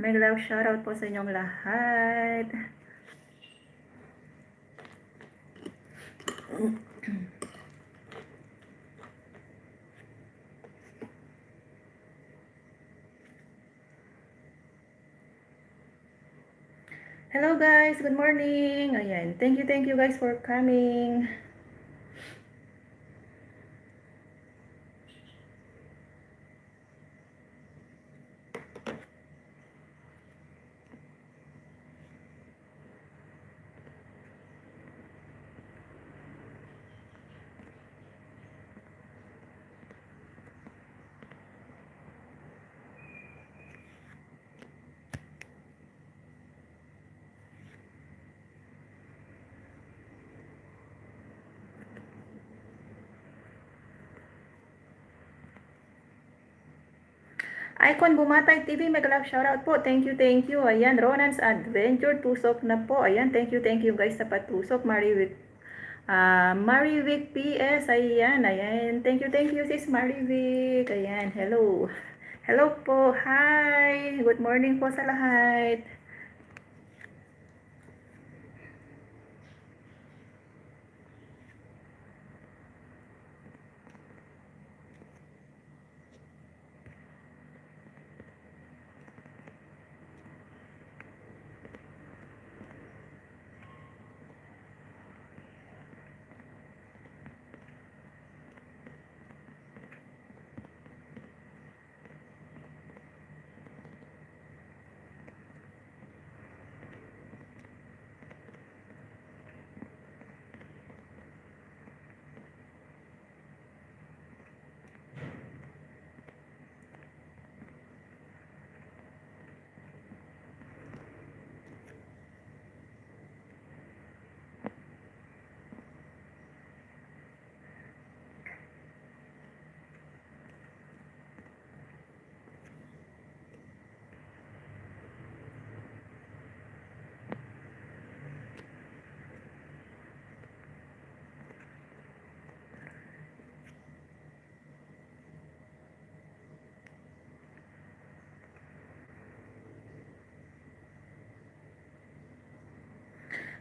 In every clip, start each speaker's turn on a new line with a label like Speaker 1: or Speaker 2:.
Speaker 1: May love shoutout po sa inyong lahat. Hello guys, good morning. Ayan, thank you guys for coming. Icon Bumatay TV, mega love shoutout po. Thank you. Ayan, Ronan's Adventure, tusok na po. Ayan, thank you guys sa patusok. Marivic PS, ayan. Thank you sis Marivic. Ayan, hello. Hello po, hi. Good morning po sa lahat.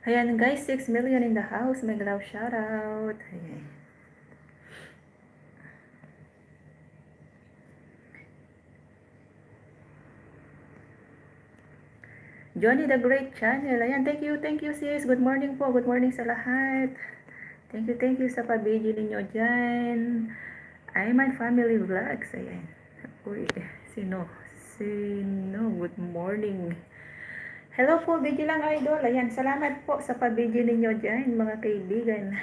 Speaker 1: Ayan guys, 6 million in the house. Mega love shoutout. Ayan. Johnny the Great Channel. Ayan, thank you sis. Good morning po. Good morning sa lahat. Thank you sa pabidyo ninyo dyan. Ayman Family Vlogs. Ayan. Uy, sino? Good morning. Hello po, video lang idol. Ayan, salamat po sa pabidyo ninyo dyan, mga kaibigan.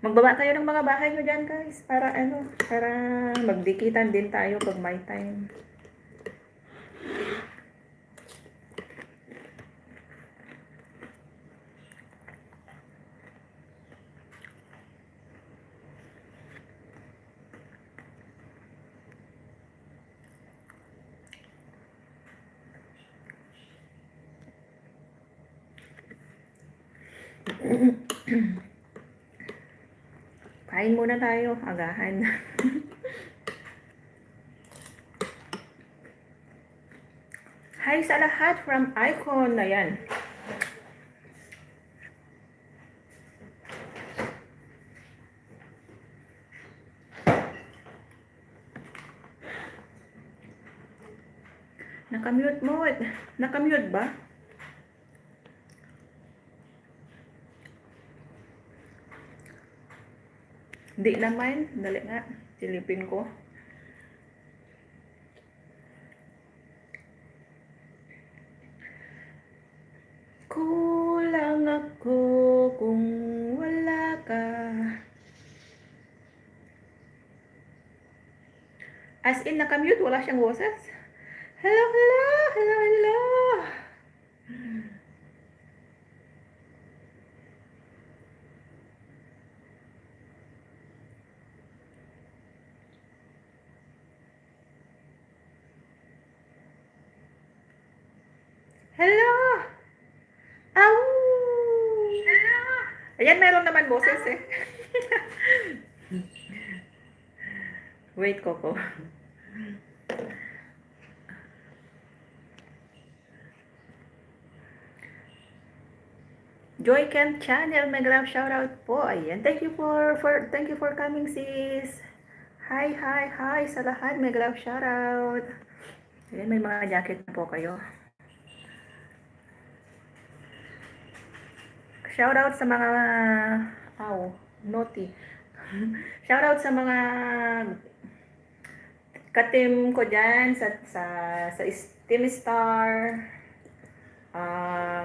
Speaker 1: Magbaba kayo ng mga bahay nyo dyan guys, para magdikitan din tayo pag may time. Kain muna tayo, agahan. Hi sa lahat from Icon. Ayan. Nakamute mo. Nakamute ba? Hindi naman. Dali nga. Silipin ko. Kulang ako kung wala ka. As in, nakamute. Wala siyang boses. Hello. Hello! Ow! Hello! Ayan, meron naman boses eh. Wait, Coco. Joy Camp Channel, may grab shoutout po. Ayan, thank you for coming, sis. Hi sa lahat, may grab shoutout. Ayan, may mga jacket na po kayo. Shoutout sa mga naughty. Shoutout sa mga ka-team ko dyan sa Team Star,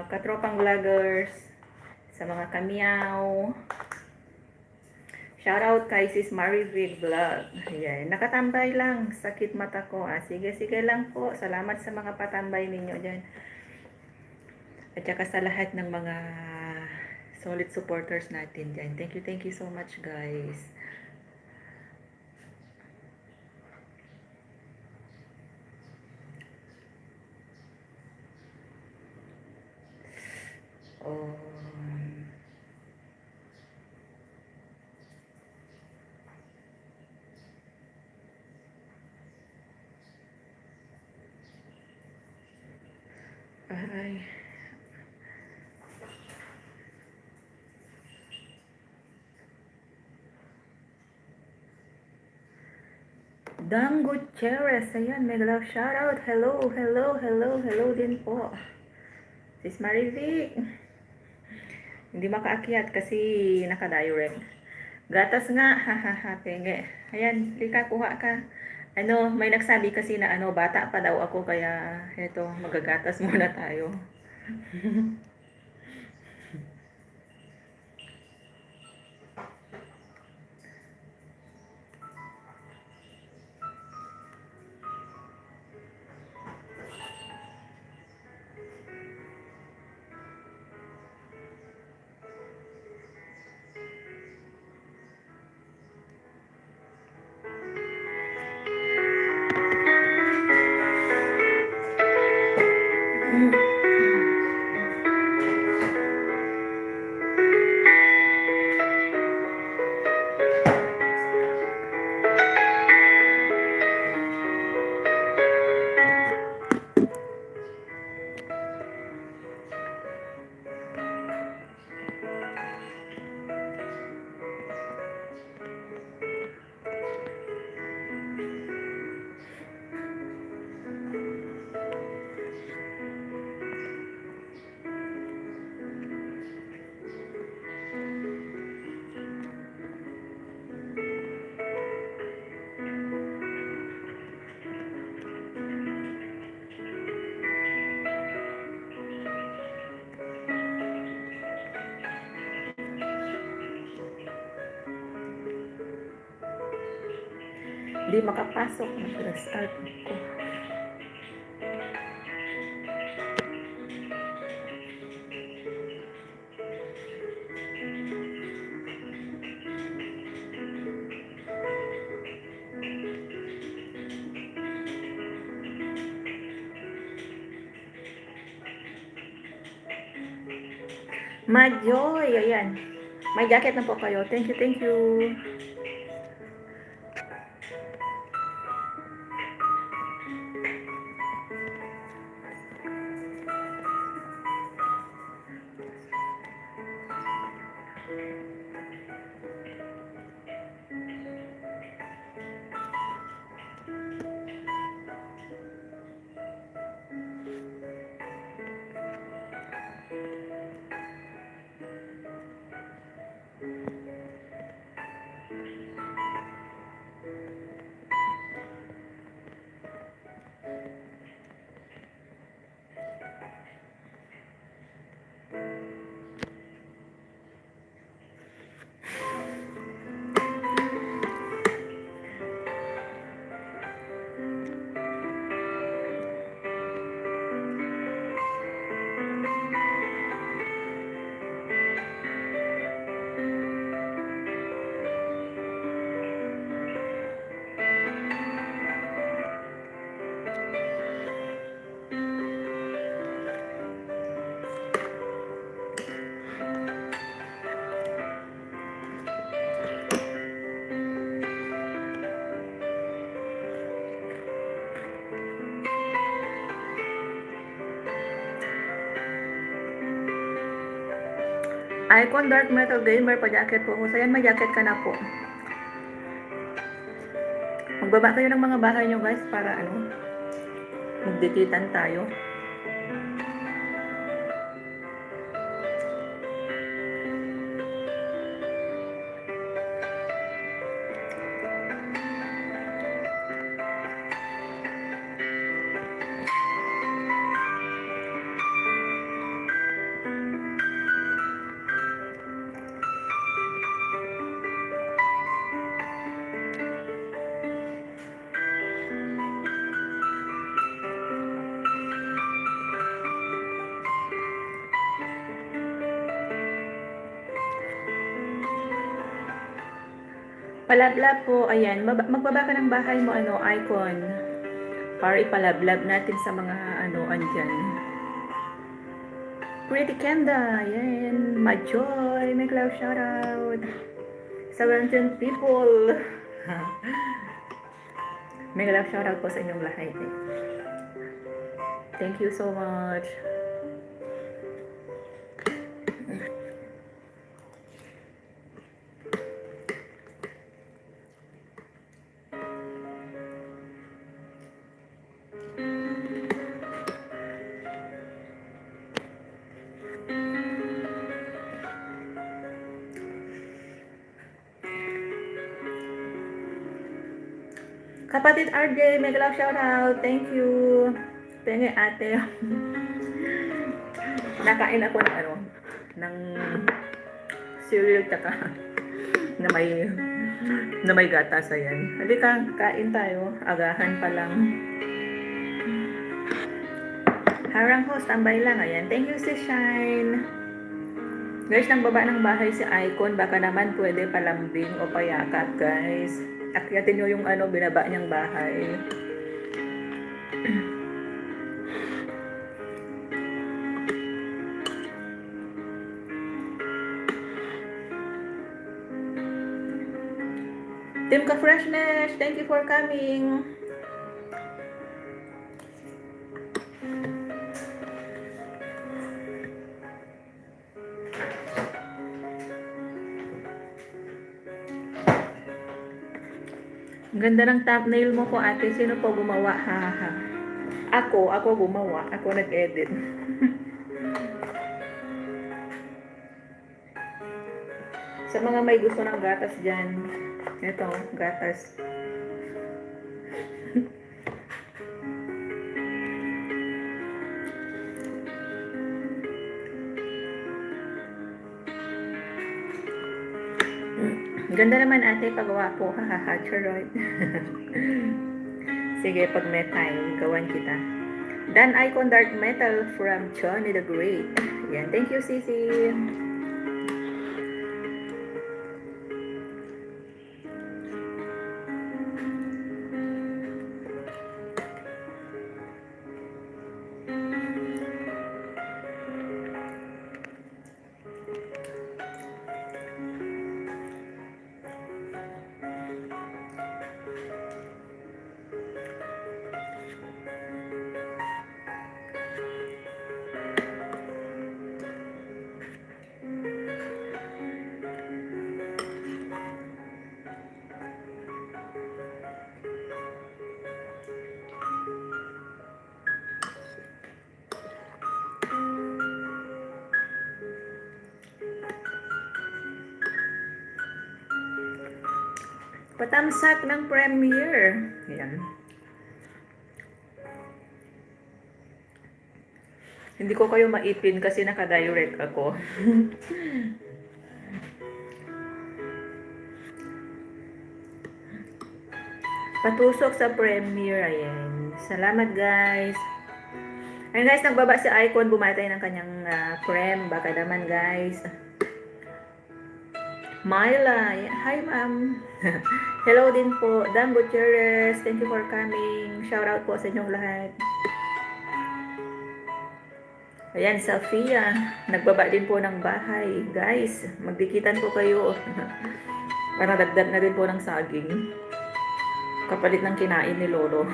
Speaker 1: katropang vloggers, sa mga kamyaw. Shoutout kay Sis Marivid Vlog. Ayan, nakatambay lang, sakit mata ko. Sige lang po. Salamat sa mga patambay ninyo dyan. At saka sa lahat ng mga solid supporters natin dyan. Thank you so much, guys. Ay. Dang Gutierrez, ayan, may love shoutout. Hello din po. Sis Marivic. Hindi makaakyat kasi naka-direct. Gatas nga, hahaha, penge. Ayan, lika, kuha ka. May nagsabi kasi na bata pa daw ako, kaya eto, magagatas muna tayo. Hindi makapasok, nag-start ko. Majoy, ayan. May jacket na po kayo. Thank you. Icon Dark Metal Gamer, pa-jacket po ko. So yan, may jacket ka na po. Magbaba kayo ng mga bahay nyo guys para magdikitan tayo. Palablab po, ayan, magbaba ka ng bahay mo, Icon. Para ipalablab natin sa mga, andyan. Pretty Kenda, ayan, Majoy, make love shoutout. 17 people. Make love shoutout po sa inyong lahat. Thank you so much. Kapatid RJ, mega love shoutout. Thank you. Thank you, ate. Nakain ako ng cereal taka na may gatas, ayan. Halika, kain tayo. Agahan pa lang. Harang ho, standby lang, ayan. Thank you, si Shine. Guys, nang baba ng bahay si Icon, baka naman pwede palambing o payakap, guys. Akyatin nyo yung binaba niyang bahay. Team Ka Freshness, thank you for coming. Ganda ng thumbnail mo po, ate. Sino po gumawa? Haha. Ako gumawa. Ako nag-edit. Sa mga may gusto ng gatas dyan, ito, gatas. Ganda naman ate, pagawa po. Hahaha, charoy. Sige, pag may time, gawan kita. Dan Icon Dark Metal from Johnny the Great. Yan, thank you, Sisi. Patamsak ng premiere. Ayan. Hindi ko kayo maipin kasi naka-direct ako. Patusok sa premiere. Ayan. Salamat guys. Ayan guys, nagbaba si Icon. Bumatay ng kanyang prem. Baka naman guys. Myla, hi ma'am. Hello din po. Dan Gutierrez, thank you for coming. Shout out po sa inyong lahat. Ayan, Safia, nagbaba din po ng bahay. Guys, magdikitan po kayo. Para dagdag na rin po ng saging. Kapalit ng kinain ni Lolo.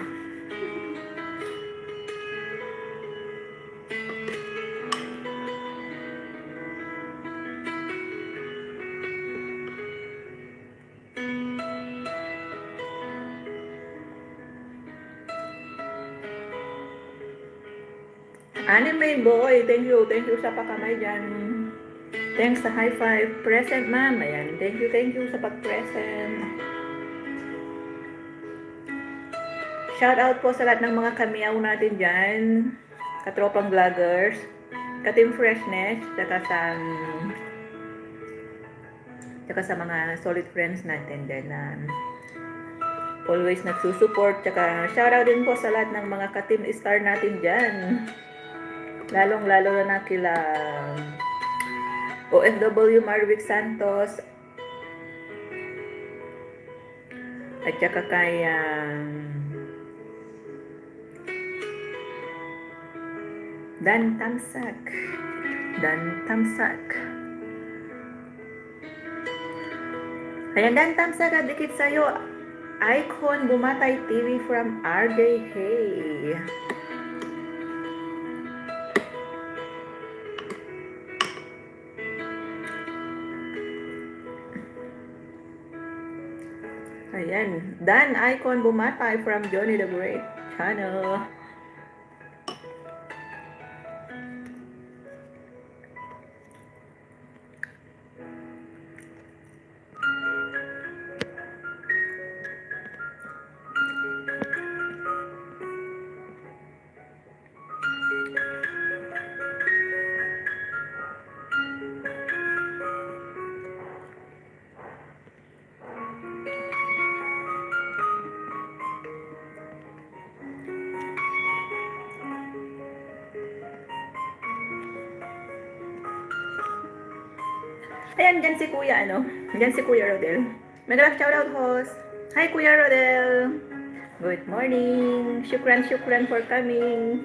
Speaker 1: Anime boy, thank you sa pakamay dyan. Thanks sa high five. Present, ma'am. Ayan, thank you sa pag-present. Shout out po sa lahat ng mga kamiyaw natin dyan. Katropang vloggers. Ka-team freshness. Tsaka sa mga solid friends natin din na always nagsusupport. Tsaka shoutout din po sa lahat ng mga ka-team star natin dyan. Lalong-lalo na kila OFW Marvic Santos at tsaka kay Dan Tamsak. Ayan, Dan Tamsak, dikit sa'yo. Icon Bumatay TV from RJ Hay. Ayan, Dan Icon Bumatay from Johnny the Great channel. Ayan, dyan si Kuya, Dyan si Kuya Rodel. Mag-love shoutout, host. Hi, Kuya Rodel. Good morning. Shukran for coming.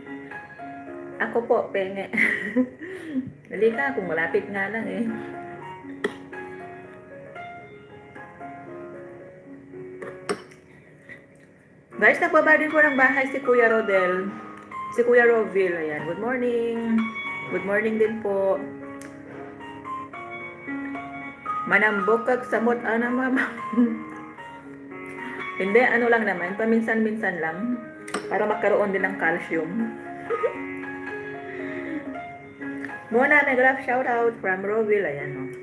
Speaker 1: Ako po, penge. Dali ka, kung malapit nga lang eh. Guys, nagbaba din po ng bahay si Kuya Rodel. Si Kuya Roville, ayan. Good morning. Good morning din po. Manambok kag samot mama. Hindi, lang naman, paminsan-minsan lang para magkaroon din ng calcium. Muna, nag-love shoutout from Roville, ayan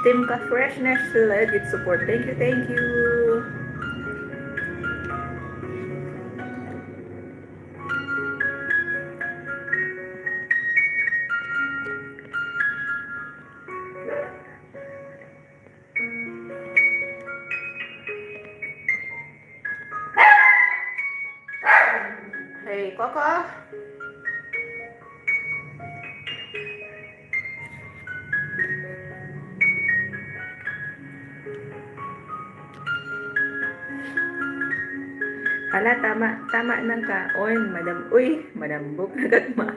Speaker 1: Team Ka Freshness, legit support. Thank you. Hey, Coco. Hala, tama ng kaon, madam. Uy, madambok na gagma.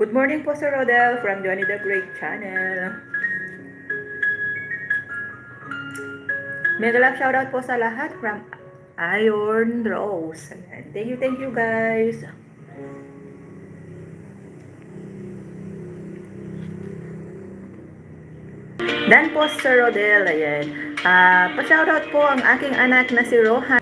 Speaker 1: Good morning po, Sir Rodel from Johnny the Great channel. Mega love shoutout po sa lahat from Iron Rose. Thank you guys. Dan po, Sir Rodel, ayan. Pa-shoutout po ang aking anak na si Rohan.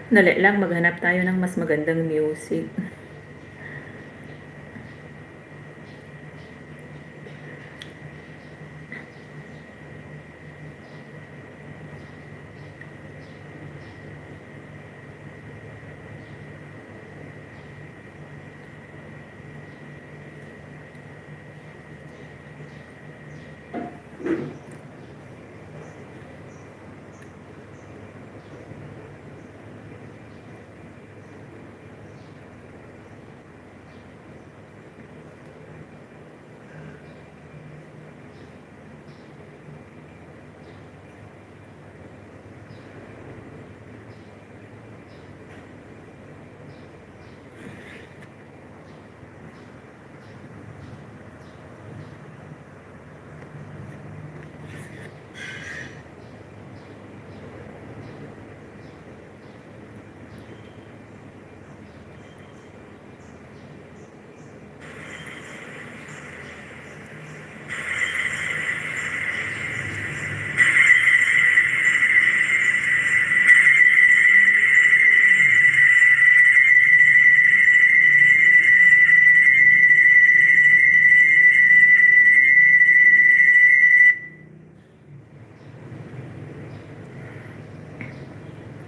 Speaker 1: Dali lang, maghanap tayo ng mas magandang music.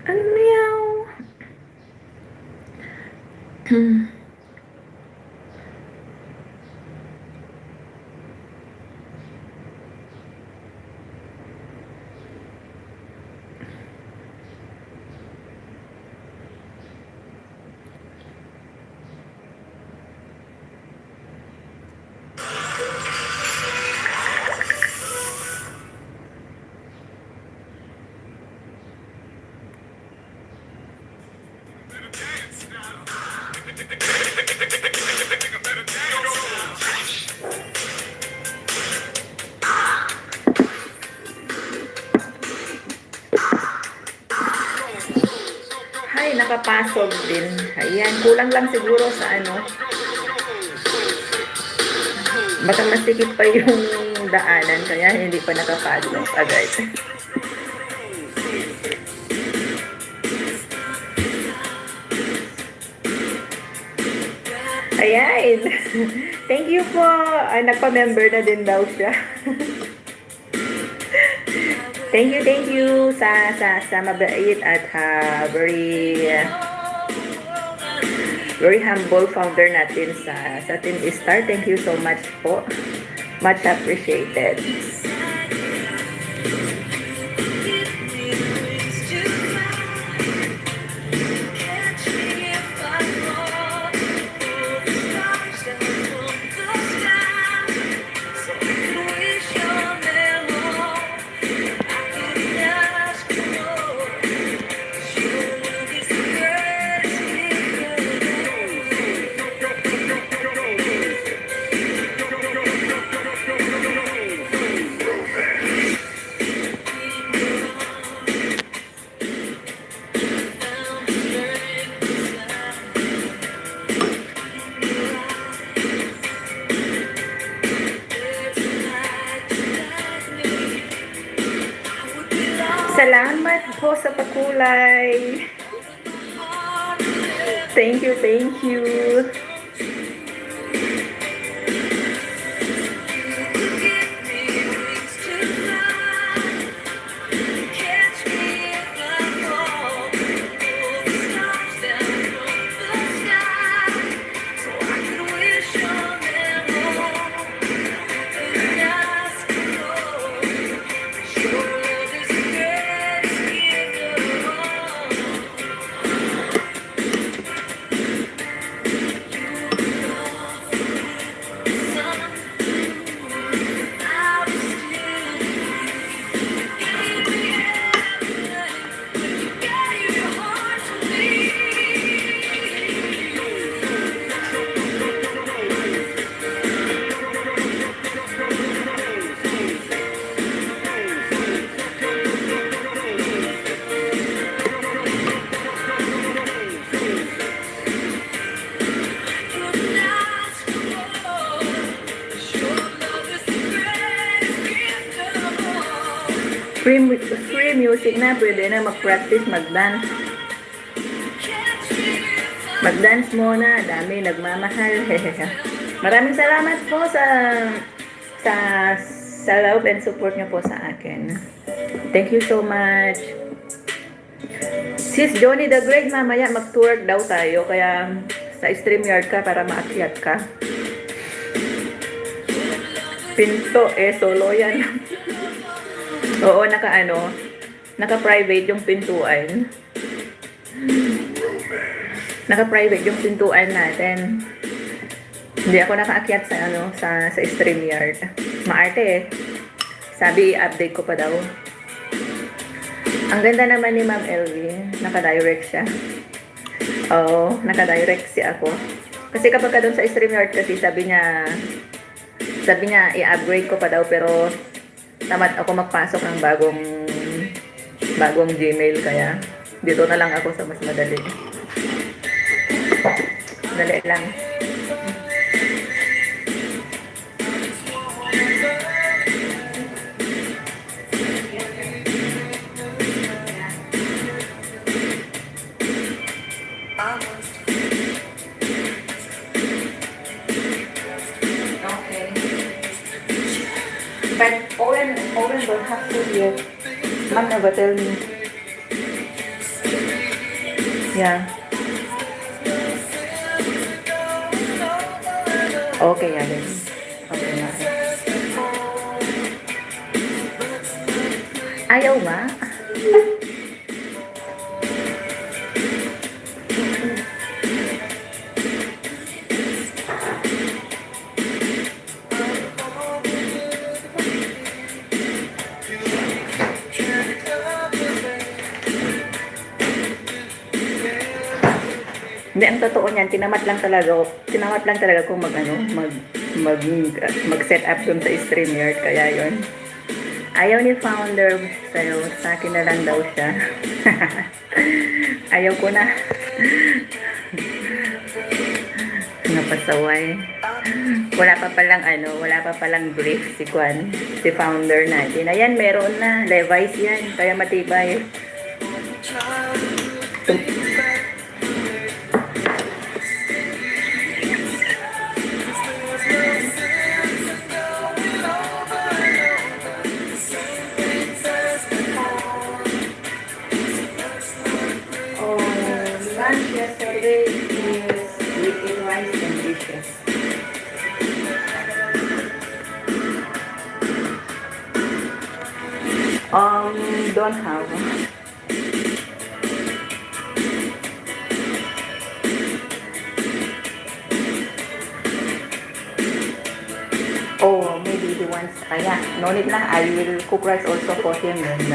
Speaker 1: Meow. Ay, nakapasok din. Ayan, kulang lang siguro sa ano. Baka masikip pa yung daanan, kaya hindi pa nakapasok agad. Ayan. Thank you po. Nagpa-member na din daw siya. Thank you sa mabait at very humble founder natin sa Team Star. Thank you so much po. Much appreciated. Salamat po sa pakulay. Thank you, thank you. Free music na, pwede na mag-practice, mag-dance. Mag-dance muna, dami nagmamahal. Maraming salamat po sa sa love and support niyo po sa akin. Thank you so much. Sis Johnny the Great, mamaya mag-tour daw tayo, kaya sa StreamYard ka para maakyat ka. Pinto, solo yan. Oo, naka-private yung pintuan. Naka-private yung pintuan natin. Hindi ako nakaakyat sa StreamYard. Maarte eh. Sabi, i-update ko pa daw. Ang ganda naman ni Ma'am LV. Naka-direct siya. Oo, naka-direct si ako. Kasi kapag ka doon sa StreamYard kasi sabi niya i-upgrade ko pa daw, pero tamad ako magpasok ng bagong Gmail, kaya dito na lang ako sa mas madali. Dali lang. But Owen don't have food yet. Mom never tell me. Yeah. Okay, yeah, then. Okay na. Ayaw nga. Hindi, ang totoo niyan, tinamat lang talaga kung mag-set up dun sa StreamYard, kaya yon. Ayaw ni founder sa'yo, sa akin na lang daw siya. Ayaw ko na. Napasaway. Wala pa palang brief si Kwan, si founder natin. Ayan, meron na. Levi's yan, kaya matibay. Lunch yesterday is with rice and dishes. Don't have. Oh, maybe he wants. Yeah, no need na. I will cook rice also for him and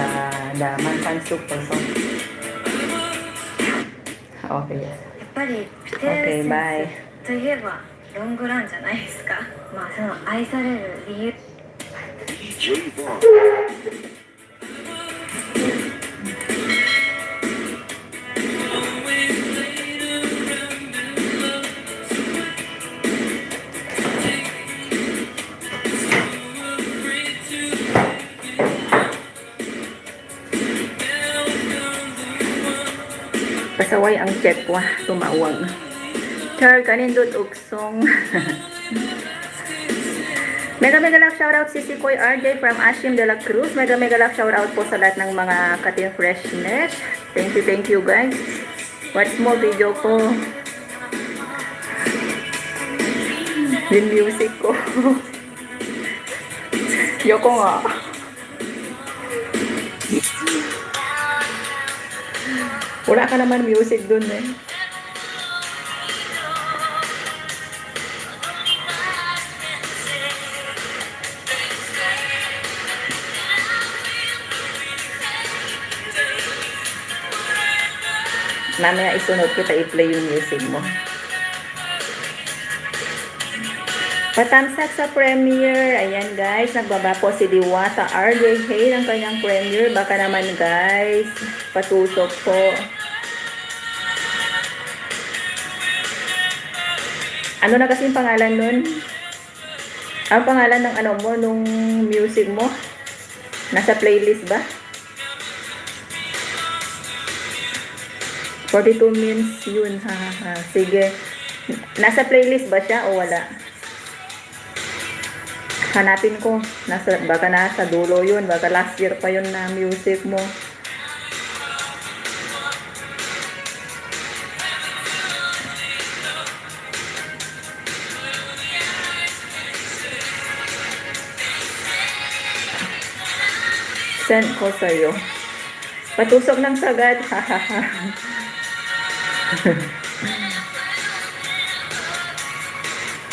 Speaker 1: the manpan soup also. Okay. Okay, bye.
Speaker 2: といえばロングランじゃないですか。まあその愛される理由。
Speaker 1: Pasaway ang check ko, tumawag. Char, kanindot uksong. Mega love shoutout si Koy RJ from Ashim de la Cruz. Mega love shoutout po sa lahat ng mga Katin Freshness. Thank you guys. Watch mo video ko. Yung music ko. Yoko nga. Wala ka naman music dun eh. Mamaya isunod kita i-play yung music mo. Patamsak sa premiere. Ayan guys, nagbaba po si Diwata RJ Hay ng kanyang premiere. Baka naman guys, patusok po. Ano na kasing pangalan nun? Ang pangalan ng ano mo, nung music mo? Nasa playlist ba? 42 means yun. Ha, ha, ha. Sige. Nasa playlist ba siya o wala? Hanapin ko. Baka nasa dulo yun. Baka last year pa yun na music mo. Send ko sa'yo. Patusok ng sagad.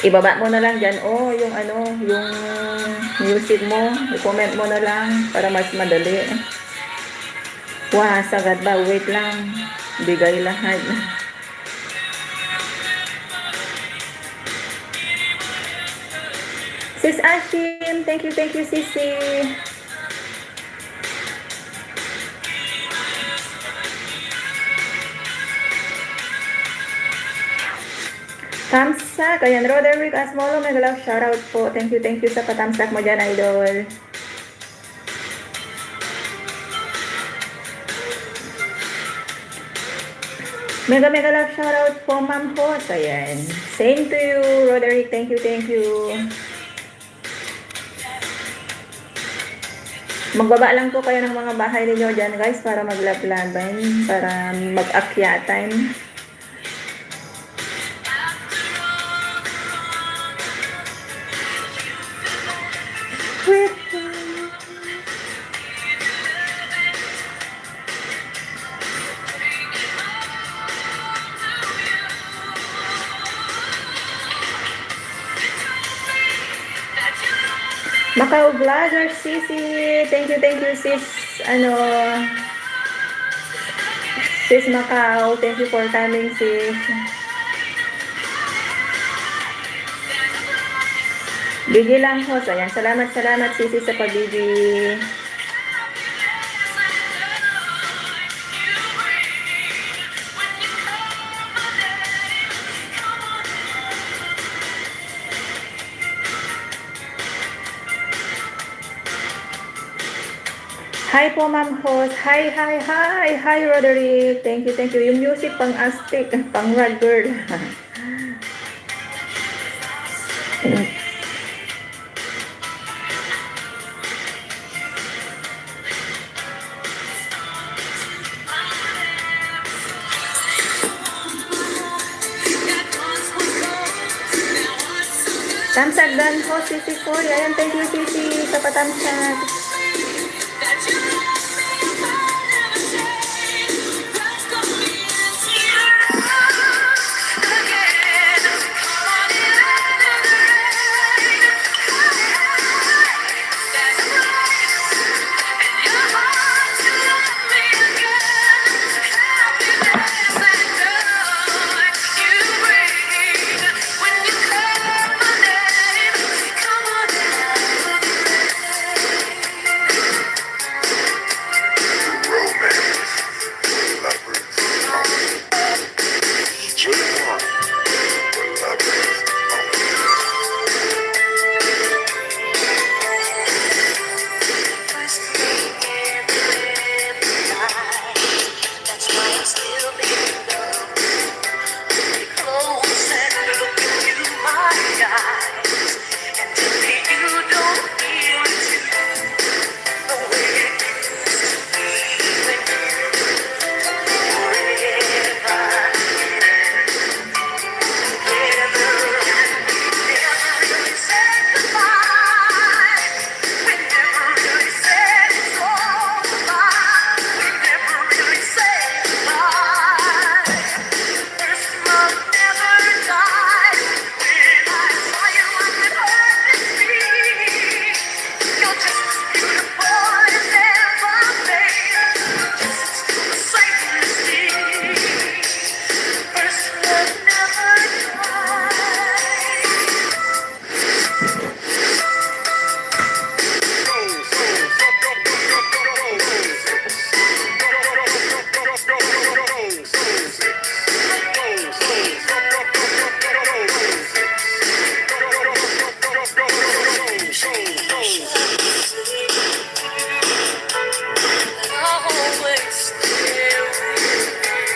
Speaker 1: Ibaba mo na lang dyan. Oh, yung ano, yung music mo. I-comment mo na lang para mas madali. Wah, sagad ba? Wait lang. Bigay lahat. Sis Ashim, thank you, Sisi. Thumbsack. Ayan, Roderick Asmolo, mega love shoutout po. Thank you sa pa-thumbsack mo dyan, idol. Mega love shoutout po, Ma'am Hos. Ayan. Same to you, Roderick. Thank you. Magbaba lang po kayo ng mga bahay ninyo dyan, guys, para maglablaban, para mag-akyatan. Macau Vlogger, Sisi. Thank you, sis. Sis Macau. Thank you for coming, sis. Bigi lang ho. Ayan, salamat, Sisi, sa pagbigi. Hi po, Ma'am Host. Hi, Roderick. Thank you. Yung music pang Aztec, pang rad girl. Tamsag dan ho, Sisi Cory. Ayan, thank you, Sisi, sa patamsag.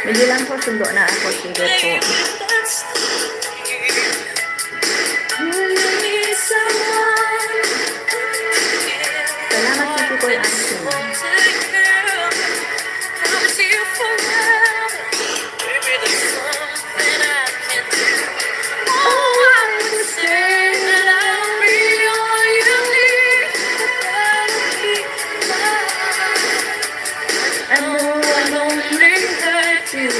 Speaker 1: Medyo lang po sundo na ako. Sige po. Salamat Titi ko yung action. I know I only hurt you.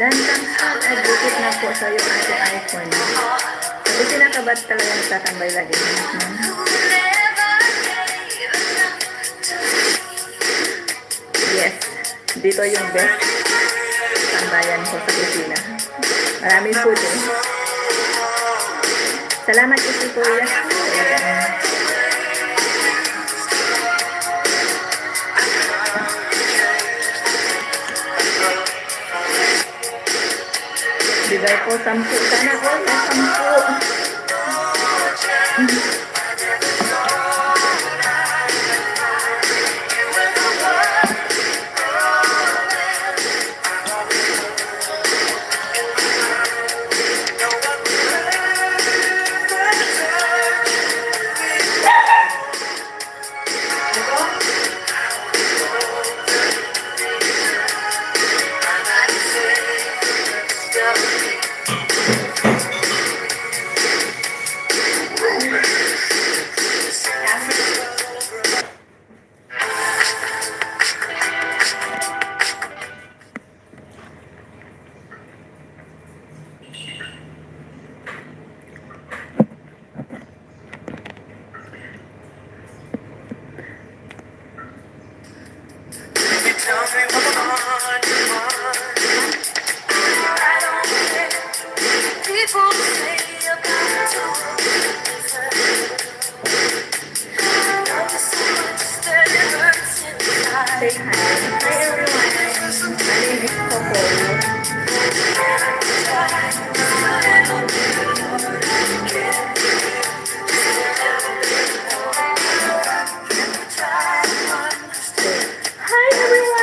Speaker 1: Dan tangkad at bukit na po sa yung ating iPhone. Kasi sinakabat talaga nagtatambay lagi. Yes, dito yung best tambayan ko sa kusina. Maraming food eh. Salamat kasi kuya. Bigay po 10. Sana all na 10. Say hi. Hi everyone. My name is Coco. Hi everyone.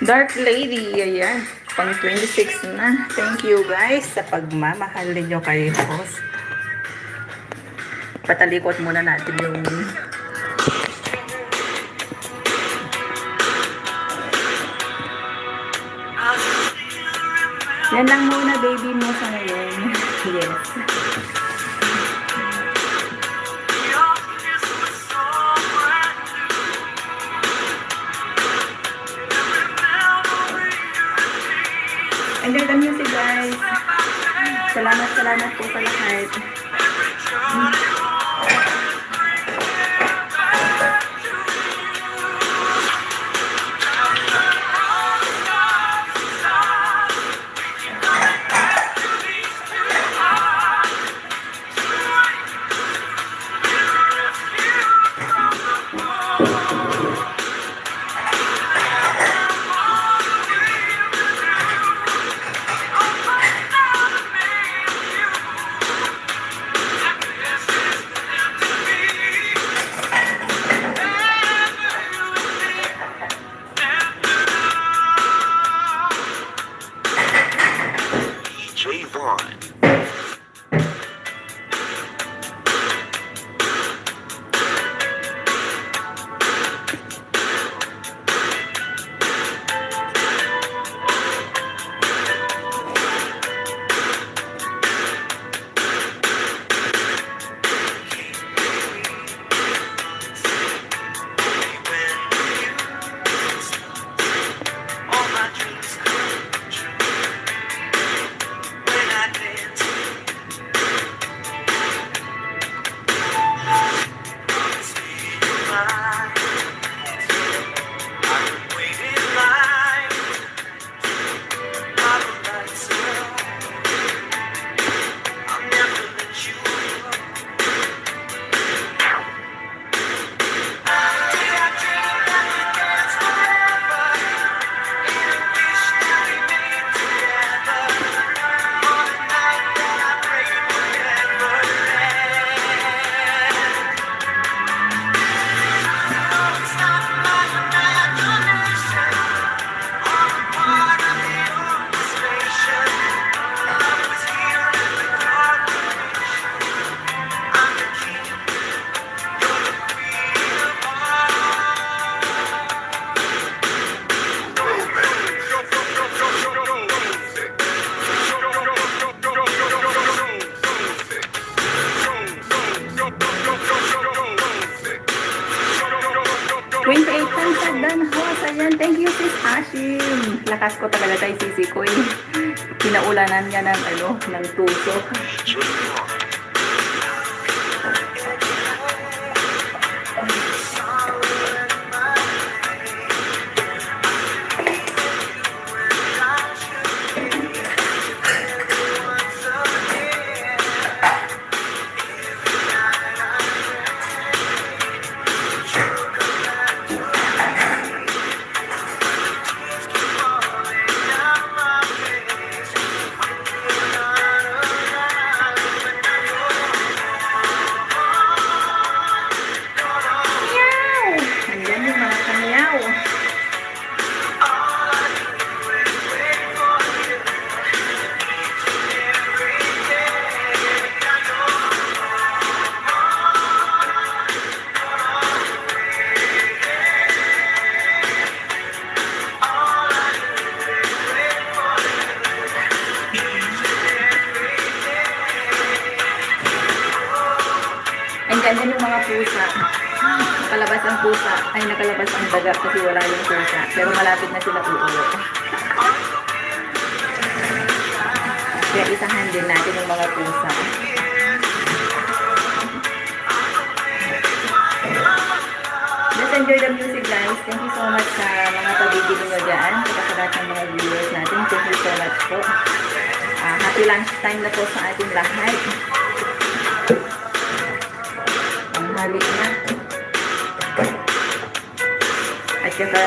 Speaker 1: Dark Lady, ayan. pang 26 na. Thank you guys sa pagmamahal ninyo kay host. Patalikot muna natin yung yan lang muna baby mo sa ngayon. Yes. Enjoy the music guys. Salamat po sa lahat.
Speaker 3: Javon.
Speaker 1: Ayan, thank you sis Hashim. Lakas ko talaga kay Sisi ko eh. Pinaulanan niya ng ng tuso.
Speaker 3: Javon.
Speaker 1: Ayan yung mga kamiyaw. Andyan din yung mga pusa. Nakalabas ang pusa. Ay, nakalabas ang daga kasi wala yung pusa. Pero malapit na sila uuwi. Kaya isahan din natin yung mga pusa. Just enjoy the music guys. Thank you so much sa mga pagigil nyo dyan. Sa lahat ng mga viewers natin. Thank you so much po. Happy lunchtime na po sa ating lahat. Halik na. At saka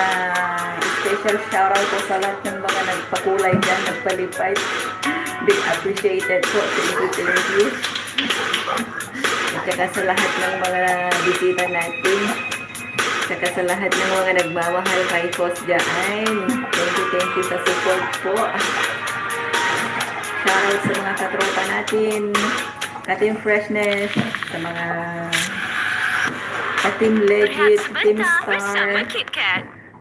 Speaker 1: special shoutout po sa lahat ng mga nagpakulay dyan, nagpalipay. Big appreciated po. Thank you. At saka sa lahat ng mga bisita natin. Saka sa lahat ng mga nagmamahal kay Kos dyan. Thank you sa support po. Shoutout sa mga katropa natin. Ka-Team Freshness. Sa mga ka-Team Legit, Team Star,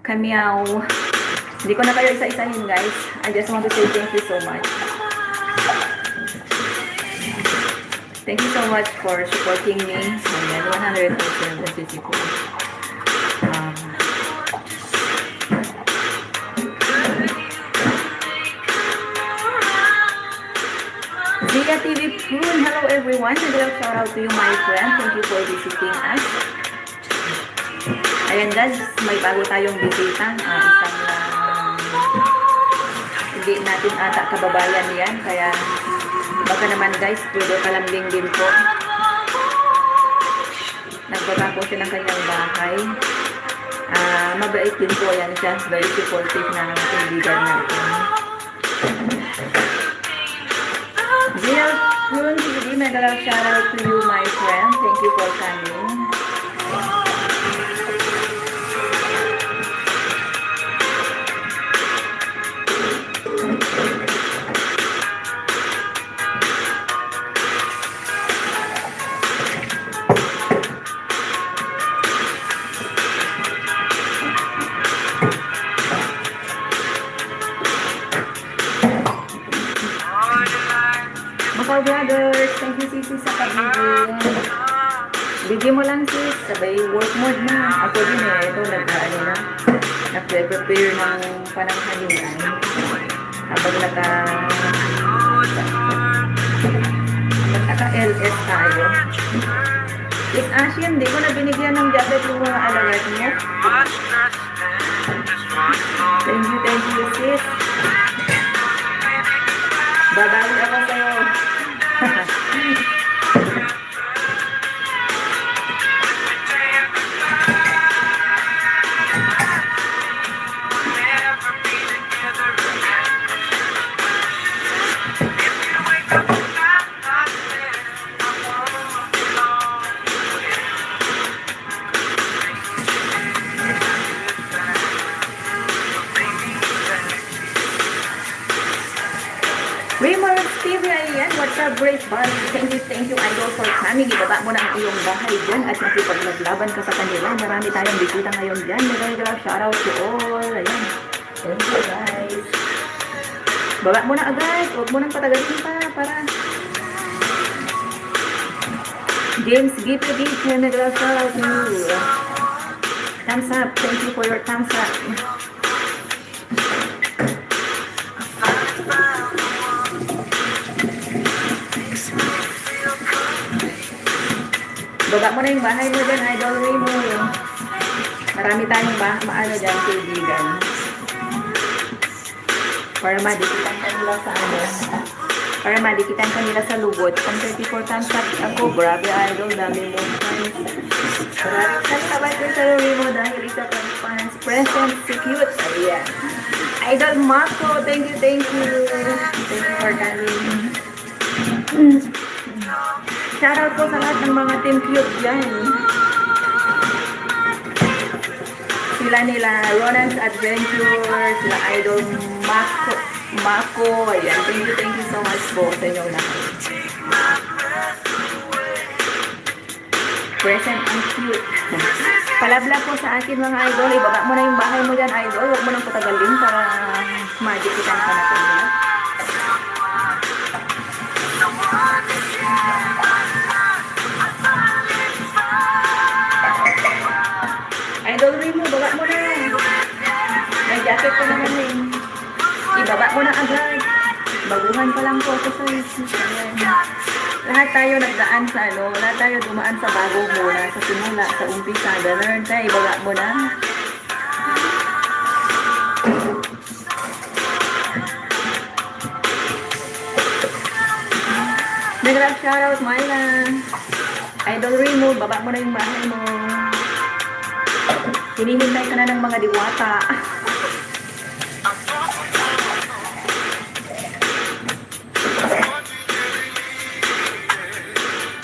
Speaker 1: Kamiao. Hindi ko na kayo isa-isahin guys. I just want to say thank you so much. Thank you so much for supporting me. Ayan, 100% nasisi ko. Zia TV Prune, hello everyone. A little shout out to you my friend. Thank you for visiting us. Ayan guys, may bago tayong bisita. Isang hindi natin ata kababayan yan. Kaya baka naman guys, pwede kalambing din po. Nagbaba po siya ng kanyang bahay. Mabait din po yan siya. Very supportive na kaibigan natin. Zia Prune TV, may galak shout out to you my friend. Thank you for coming. Macau Brothers, thank you Sisi sa pag-video. Video mo lang sis, sabay work mode na. Ako din ito nag-prepare ng pananghaluan. Habang naka-LS tayo. Miss Ashin, hindi ko na binigyan ng jacket yung mga alagat mo. Thank you sis. Babawi ako sa'yo. Raymond TV, ayan. What's up, great buddy? Thank you, idol, for coming. Ibaba mo na ang iyong bahay dyan at makipaglaban ka sa kanila. Marami tayong bisita ngayon dyan. Nagagawa, shout out to all. Ayan. Thank you, guys. Baba mo na agad. Huwag mo nang patagalin pa para James Gipe, nagagawa, shout out to you. Thumbs up. Thank you for your thumbs up. Baba mo na yung bahay mo dyan, idol Ray mo. Marami tayong maano dyan, kaibigan. Para madikitan ka nila sa ano. Para madikitan ka nila sa lubot. Pang 34 times ako, grabe idol, dami mo. Maraming salamat din sa Ray mo dahil isa kang fans. Present, si cute. Ayan. Idol Marco, thank you. Thank you for coming. Shoutout po sa lahat ng mga team cute dyan. Sila nila Ronan's Adventure, sila Idol Mako. Ayan, thank you so much po sa inyong lahat. Present and cute. Palabla po sa akin mga idol. Ibaba mo na yung bahay mo dyan, idol. Huwag mo nang patagalin para magikitan ka natin nila. Idol Ray mo, baba mo na. May jacket ko naman eh. Ibaba mo na agad. Baguhan pa lang po ako sa lahat tayo nagdaan sa ano, lahat tayo dumaan sa bago muna, sa simula, sa umpisa. Ganun tayo, ibaba mo na. Nag-rap shoutout, Myla. Idol Ray mo, baba mo na yung bahay mo. Hinihintay ka na ng mga diwata.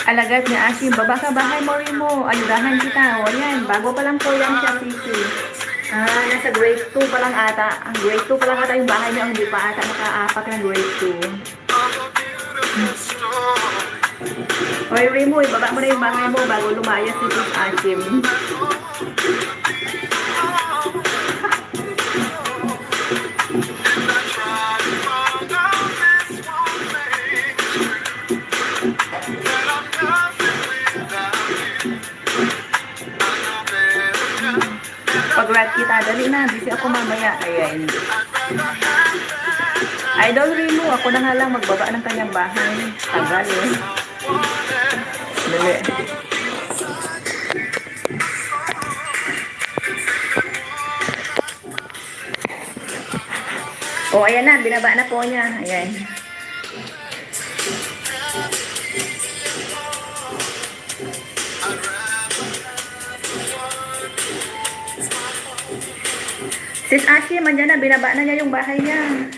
Speaker 1: alagad ni Ashim. Baba ka bahay mo rin mo. Ayudahan kita. O yan, bago pa lang po yan siya, Sisi. Nasa grade 2 pa lang ata. Ang grade 2 pa lang ata yung bahay niya. Hindi pa ata nakaapak ng grade 2. Oy, Remo, ibaba mo na yung bahay mo bago lumayas si Sis Ashim. Pag-rap kita, dali na. Busy ako mamaya. Ayan. Idol Remo, ako na nga lang magbaba ng kanyang bahay. Tagal eh. Dali. Oh, ayan na. Binaba na po niya. Ayan. Sis Ashim, andyan na. Binaba na niya yung bahay niya.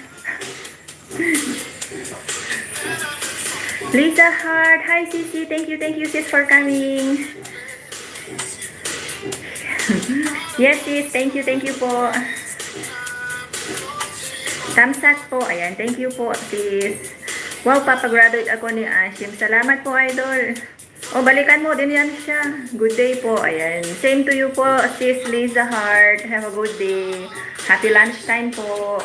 Speaker 1: Lisa Hart. Hi, Sisi. Thank you, sis, for coming. Yes, sis. Thank you po. Tamsak po. Ayan, thank you po, sis. Wow, papagraduate ako ni Ashim. Salamat po, idol. O, balikan mo din yan siya. Good day po. Ayan. Same to you po, sis Lisa Hart. Have a good day. Happy lunchtime po.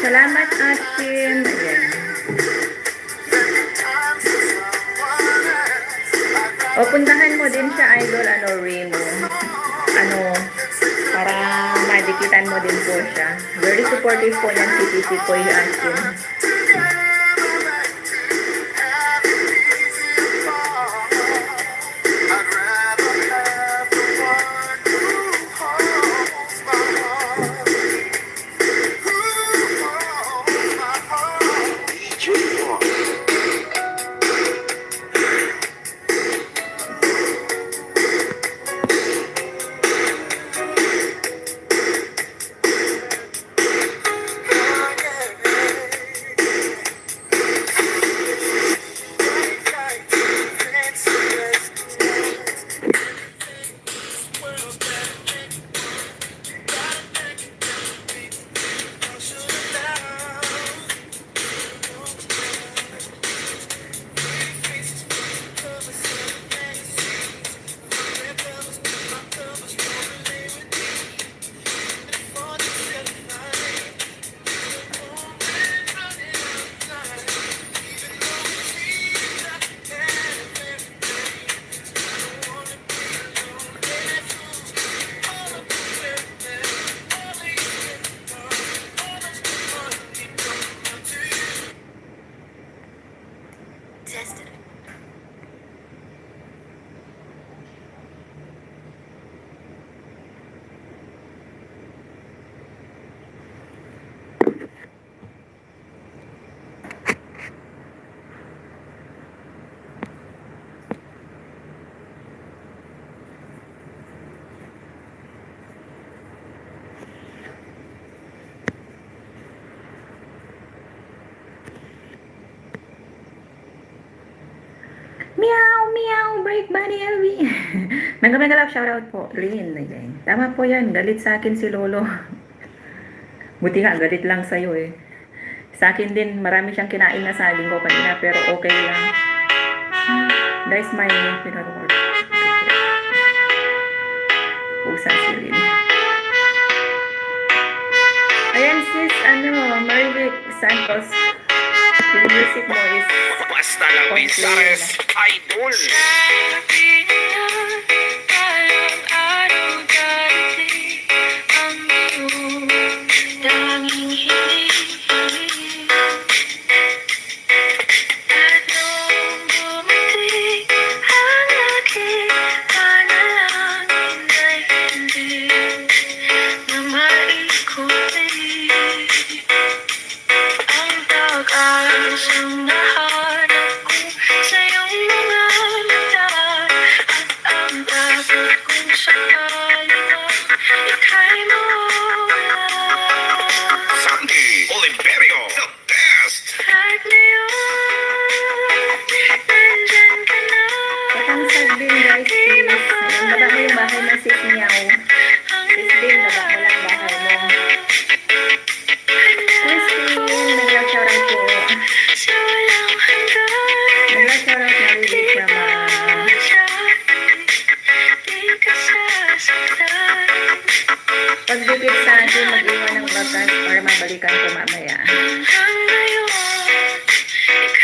Speaker 1: Salamat, Ashim. Ayan. O, puntahan mo din siya, idol, Remo. Para madikitan mo din po siya. Very supportive po niyan si Titi ko, yung Ashim.
Speaker 3: DJ Vaughn.
Speaker 2: Tested.
Speaker 1: Meow, meow, break bunny LV. Mega love, shoutout po. Lynn, ayan. Tama po yan, galit sa akin si Lolo. Buti nga, galit lang sa'yo eh. Sa akin din, marami siyang kinain na saging ko kanina, pero okay lang. That is my pinag-work. Pusa si Lynn. Ayan sis, Marvic Santos. Yung music mo is
Speaker 3: Basta lang Misares Idol.
Speaker 1: Pagdikit sa akin, mag-iwan ng bakas para mabalikan ko mamaya.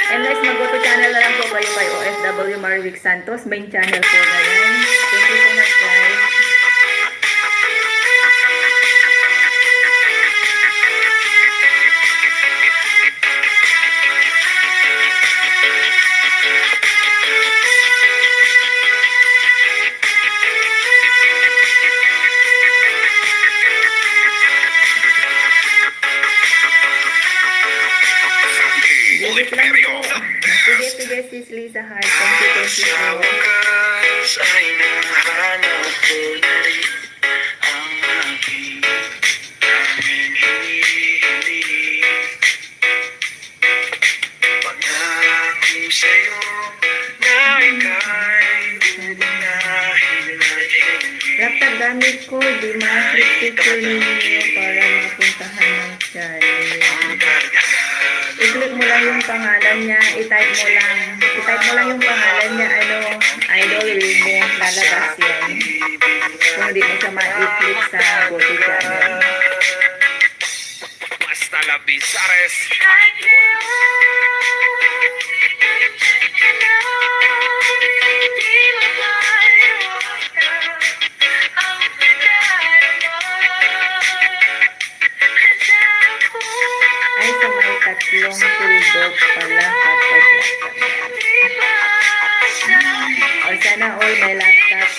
Speaker 1: And guys, mag-auto channel na lang po kayo kay OFW Marvic Santos. Main channel po na yan. Thank you so much guys. Gilip lang po. Sige, sis Lisa Hart. Thank you po.
Speaker 3: Wakas ay nahanap ko na rin ang aking tanging hinihiling. Pangako sa'yo na ika'y uunahin natin.
Speaker 1: Laptop gamit ko, di ma-click-click ninyo para mapuntahan ng channel. I-click mo lang yung pangalan niya, i-type mo lang yung pangalan niya, Idol Remo, lalabas yan. Kung di mo siya ma-i-click sa go-to channel.
Speaker 3: Basta Labisares.
Speaker 1: Ay, sa may tatlong tuldok pala kapag o sana all may laptop.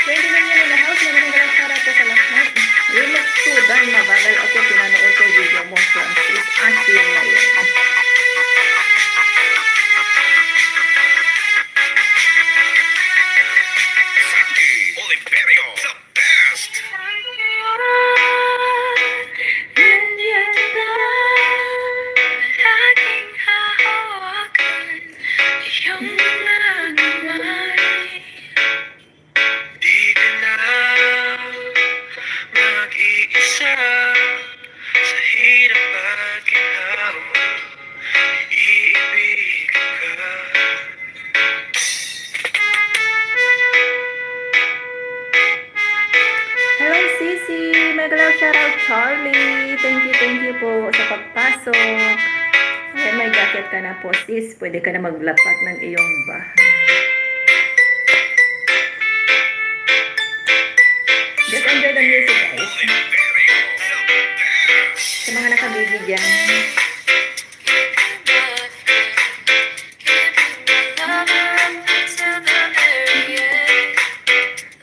Speaker 1: Pwede na nyo na house, magandang para po sa lahat. Remix 2, dahil mabagal ako pinanood ko video mo from sis Ashley na yun.
Speaker 3: Santi Oliverio, the best. Di ka na mag-iisa sa hirap at ginhawa. Iibigin ka.
Speaker 1: Hello Sisi! Mega love shoutout Charlie! Thank you po sa pagpasok. Ayan, may jacket ka na po sis. Pwede ka na maglapat ng iyong bahay. Just enjoy the music guys.
Speaker 3: Oliverio, the best.
Speaker 1: Sa mga nakabili dyan.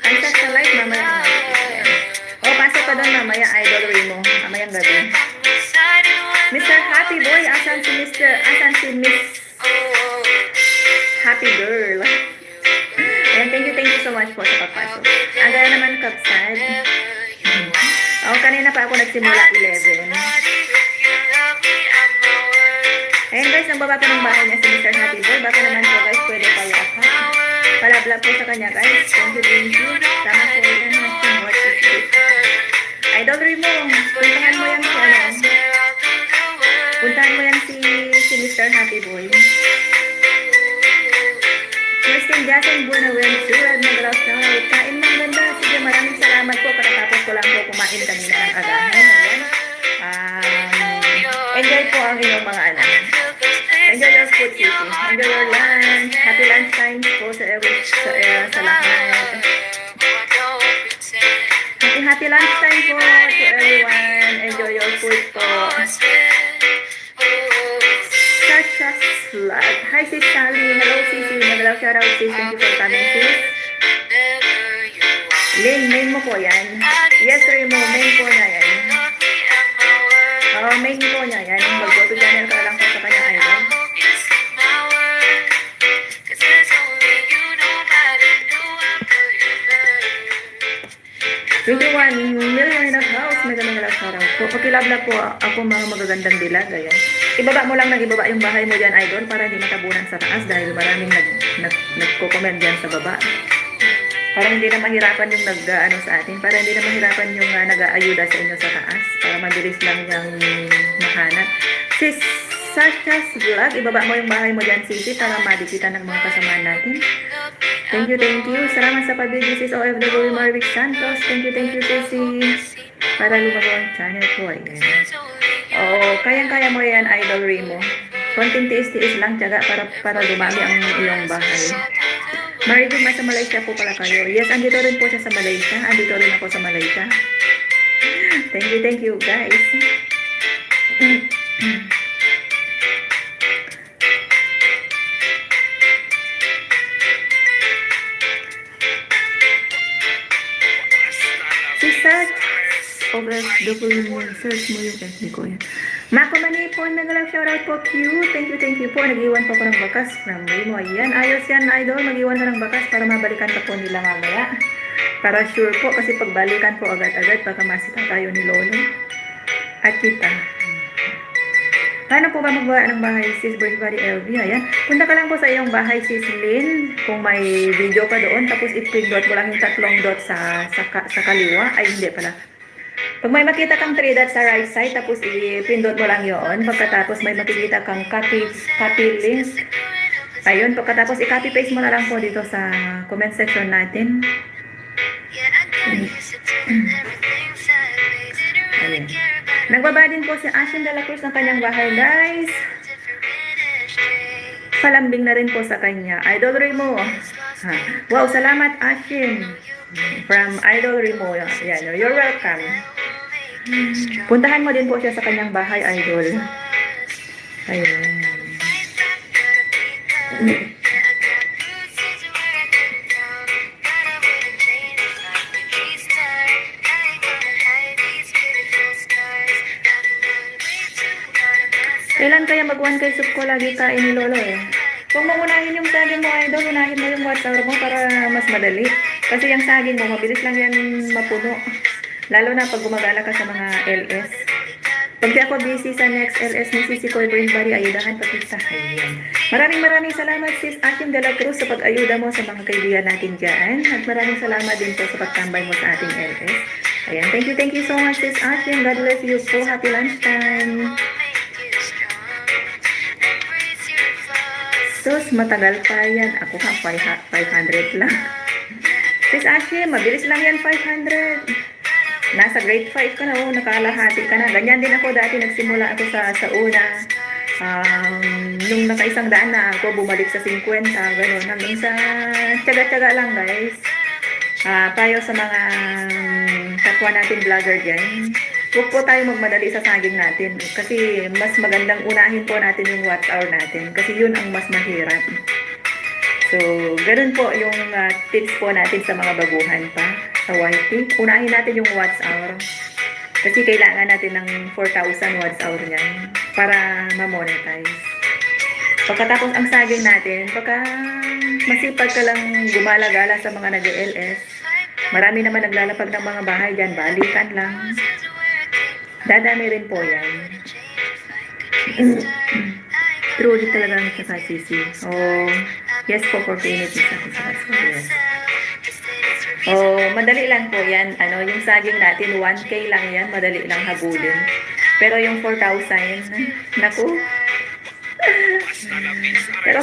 Speaker 1: Ansat sa live mamaya. O, pasok ka doon mamaya, Idol Remo. Mamayang gabi. Mr. Happy Boy, asan si Miss Happy Girl? Ayan, thank you so much po sa pagpasok. Ang gaya naman, Kapsad. Kanina pa ako nagsimula 11. Ayan guys, nagbaba po ng bahay niya si Mr. Happy Boy. Baka naman po guys, pwede kayo ako. Palabla po sa kanya guys. Thank you. Tama po yan. Idol Remo, puntahan mo yan si puntahan mo yan si Mr. Happy Boy. Christine Jason Buenaventura, nag-love shoutout. Kain ng ganda. Sige, maraming salamat po. Pagkatapos ko lang po kumain kanina ng agahan. Ayan. Enjoy po ang inyong mga anak. Enjoy your food, City. Enjoy your lunch. Happy lunch time po sa lahat. Happy lunch time po to everyone. Enjoy your food po. Sasha Slug. Hi, Sis Sally. Hello, Sisi. Nag-love shoutout, Sis. Thank you for coming, Sis. Lynn, main mo po yan. Yes, Remo, main po na yan. Main po niya yan. Mag-go to channel ka lang po sa kanya, idol. Million in the house. Mega shoutout po. Pakilabla po ako mga magagandang dilag. Ayan. Ibaba mo lang ng ibaba yung bahay mo dyan, idol, para hindi matabunan sa taas dahil maraming nagko-comment dyan sa baba. Para hindi na mahirapan yung nag-ano sa atin. Para hindi na mahirapan yung nag-aayuda sa inyo sa taas. Para mabilis lang yung mahanap. Sis Sasha's Vlog, ibaba mo yung bahay mo dyan, Sisi, para madikita ng mga kasamaan natin. Thank you, thank you. Salamat sa pabigay, Sis OFW Marvic Santos. Thank you, Sis. Para lumago ang channel ko. Ayan. Oo, kayang-kaya mo yan, Idol Remo. Konting tiis-tiis lang, tiyaga, para dumami ang iyong bahay. Marvic, sa Malaysia po pala kayo. Yes, andito rin po siya sa Malaysia. Andito rin ako sa Malaysia. Thank you, guys. Search mo yung FB ko yan. Mako Manipon, nag-live shoutout po, Q. Thank you po. Nag-iwan po ko ng bakas from Remo. Ayan, ayos yan, idol. Mag-iwan ka ng bakas para mabalikan ka po nila mamaya. Para sure po, kasi pagbalikan po agad-agad, baka masita tayo ni Lolo. At kita. Paano po ba magawa ng bahay, Sis Birthbody LV? Ayan. Punta ka lang po sa iyong bahay, Sis Lynn. Kung may video ka doon, tapos i-print mo lang yung 3 dot sa kaliwa. Ay, hindi pala. Pag may makita kang 3 dots sa right side, tapos i-pindot mo lang yon. Pagkatapos may makikita kang copy link. Ayun, pagkatapos i-copy paste mo na lang po dito sa comment section natin. Ayun. Nagbaba din po si Ashin de la Cruz ng kanyang bahay, guys. Palambing na rin po sa kanya. Idol Remo. Wow, salamat Ashin. From Idol Remo. Yan, you're welcome. Puntahan mo din po siya sa kanyang bahay, idol. Ayun. Kailan kaya mag-1K soup ko lagi kain ni Lolo eh? Kung maunahin yung saging mo, idol, unahin mo yung WhatsApp mo para mas madali. Kasi yung saging mo, mabilis lang yan mapuno. Lalo na pag gumagala ka sa mga LS. Pag di ako busy sa next LS ni Sisi Koy Birthbody, ayudahan pati sa ayan. Maraming salamat, Sis Ashin de la Cruz, sa pag-ayuda mo sa mga kaibigan natin dyan. At maraming salamat din po sa pagtambay mo sa ating LS. Ayan, thank you so much, Sis Ashin. God bless you po. Happy lunchtime. Sus, matagal pa yan. Ako ha, 500 lang. Sis Ashin, mabilis lang yan, 500. Nasa grade 5 ka na, nakalahati ka na. Ganyan din ako dati, nagsimula ako sa una. Nung naka-100 na ako, bumalik sa 50, gano'n. Hanggang sa tiyaga-tiyaga lang, guys. Payo sa mga kapwa natin vlogger dyan. Huwag po tayo magmadali sa saging natin. Kasi mas magandang unahin po natin yung watch hour natin. Kasi yun ang mas mahirap. So, ganun po yung tips po natin sa mga baguhan pa. Sa YT. Unahin natin yung watch hour. Kasi kailangan natin ng 4,000 watch hour niyan para ma-monetize. Pagkatapos ang saging natin, pagka masipag ka lang gumala-gala sa mga nag-LS, marami naman naglalapag ng mga bahay dyan, balikan lang. Dadami rin po yan. Truly talagang sa Sisi. Oh, yes po for Phoenix. Yes. Oh, madali lang po yan. Yung saging natin, 1K lang yan. Madali lang habulin. Pero yung 4,000, naku. Pero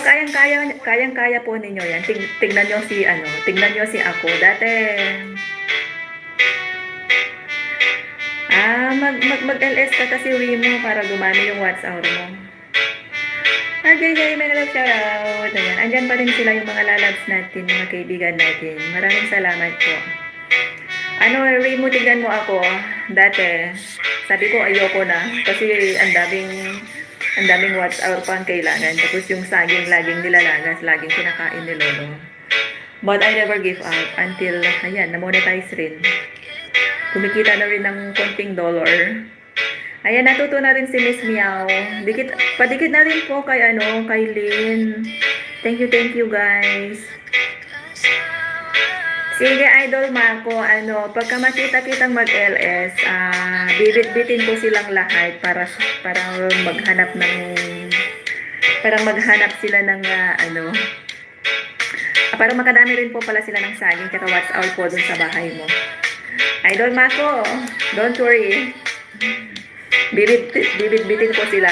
Speaker 1: kayang-kaya po ninyo yan. Tignan nyo si ako. Dati, mag-LS ka kasi Remo para gumami yung watch hour mo. RJJ, may nalab shoutout. Ayan. Andyan pa rin sila yung mga lalabs natin, mga kaibigan natin. Maraming salamat po. Remo, tignan mo ako. Dati, sabi ko ayoko na. Kasi ang daming watch hour pa ang kailangan. Tapos yung saging laging nilalagas, laging kinakain ni Lolo. But I never give up until, ayan, na-monetize rin. Kumikita na rin ng konting dollar. Ayan, natuto na rin si Miss Meow. Padikit na rin po kay kay Lynn. Thank you guys. Sige, Idol Mako, pagka makita-kitang mag-LS, bibit-bitin ko silang lahat para maghanap ng para maghanap sila ng para makadami rin po pala sila ng saging kaya watch out po dun sa bahay mo. Idol Mako, don't worry. Bibit-bitin ko sila.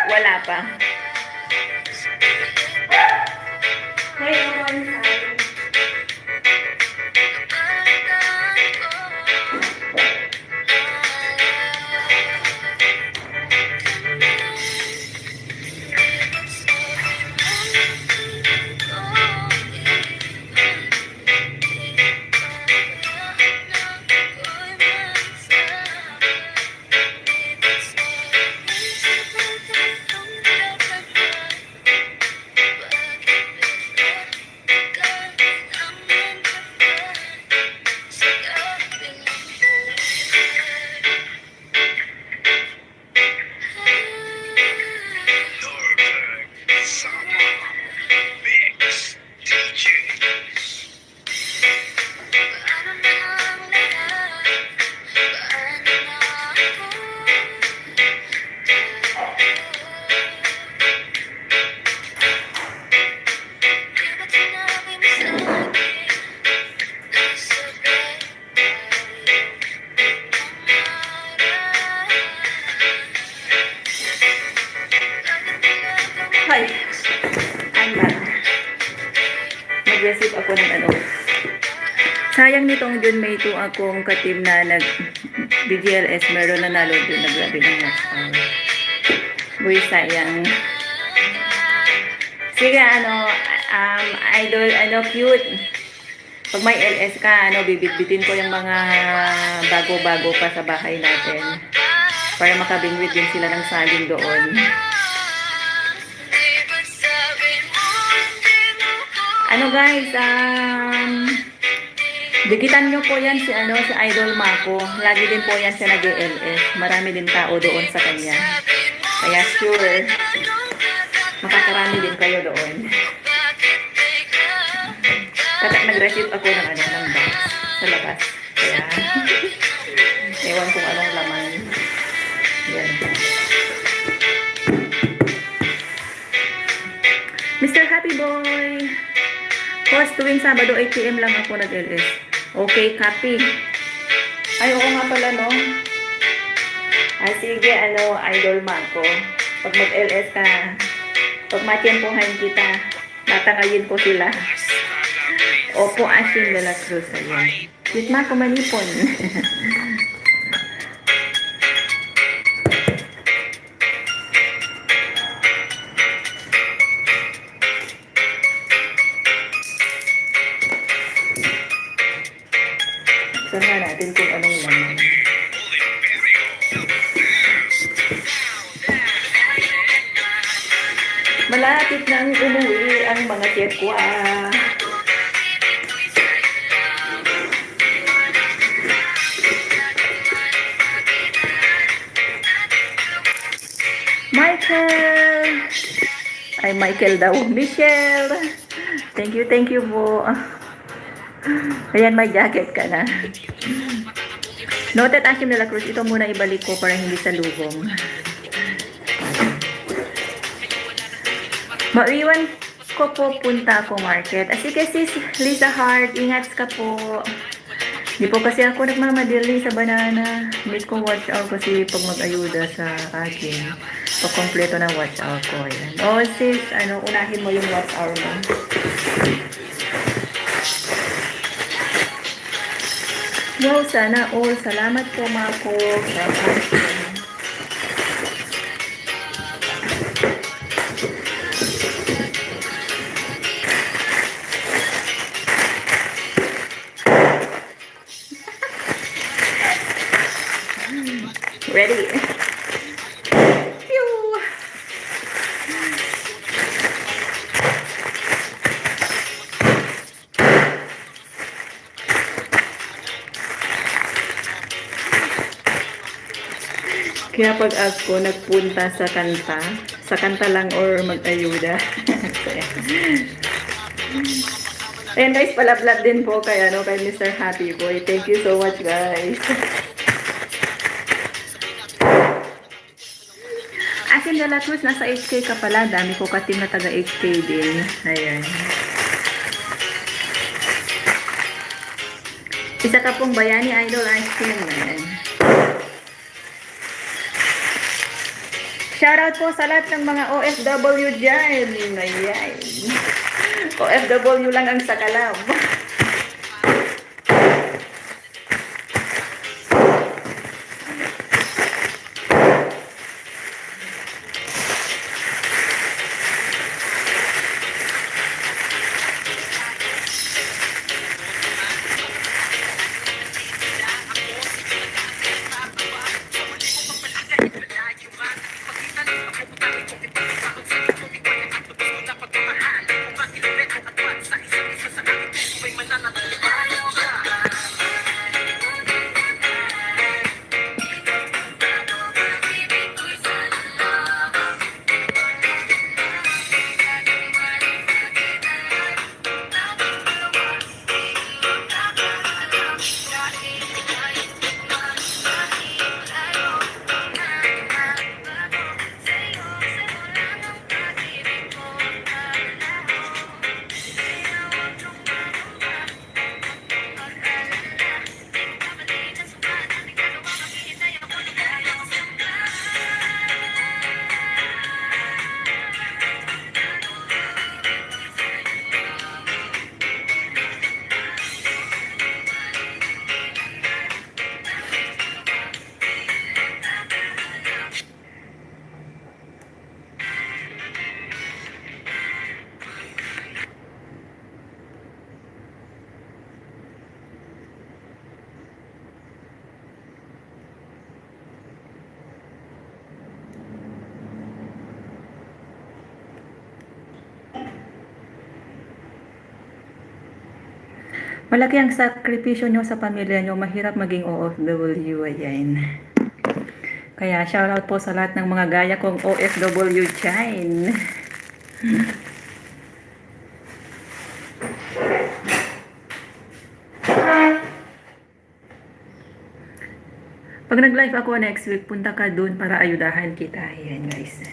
Speaker 1: Wala pa. Hey,
Speaker 3: Norberg Summer Mix DJs.
Speaker 1: Hi. Mag-receive ako ng Sayang nitong June May 2 akong katim na nag-BGLS. Meron na nalo doon. Naglabi ng match. Uy, sayang. Sige, idol, cute. Pag may LS ka, bibit-bitin ko yung mga bago-bago pa sa bahay natin. Para makabingwit din sila ng saging doon. Guys, dikitan nyo po yan si Idol Mako. Lagi din po yan siya nag-LS. Marami din tao doon sa kanya. Kaya sure, makakarami din kayo doon. Kapag nag-receive ako ng box sa labas. Kaya, ewan kung anong laman. Yan. Mr. Happy Boy! Host, tuwing Sabado, 8 PM lang ako nag-LS. Okay, copy. Ay, oo nga pala, no? Sige, Idol Mako. Pag mag-LS ka, pag matyempohan kita, natangayin ko sila. Opo, Ashin de la Cruz. Ayan. Sweet Mako Manipon. Tignan natin kung anong laman. Malapit nang umuwi ang mga tiyekwa. Michael! Ay, Michael daw. Michelle! Thank you po. Ayan, may jacket ka na. Noted Akim de la Cruz. Ito muna ibalik ko para hindi sa lubong. Maiwan ko po punta ako market. Sige sis, Lisa Hart, ingat ka po. Di po kasi ako nagmamadali sa banana. Need ko watch out kasi pag mag-ayuda sa akin. Pag kompleto ng watch out ko. Ayan. Oh sis, unahin mo yung watch hour mo. Wow, sana all. Salamat po, Mako. Ready? Pew! Kaya pag ako nagpunta sa kanta lang or mag-ayuda. So, ayan. Ayan guys, palablab din po kay, kay Mr. Happy Boy. Thank you so much guys. Asin de la Cruz, nasa HK ka pala. Dami ko ka-team na taga HK din. Ayan. Isa ka pong bayani idol ice cream. Ayan. Shoutout po sa lahat ng mga OFW dyan. Ayan. OFW lang ang sakalam. Malaki ang sakripisyo nyo sa pamilya nyo. Mahirap maging OFW. Ayan. Kaya shoutout po sa lahat ng mga gaya kong OFW dyan. Pag nag-live ako next week, punta ka dun para ayudahan kita. Ayan guys.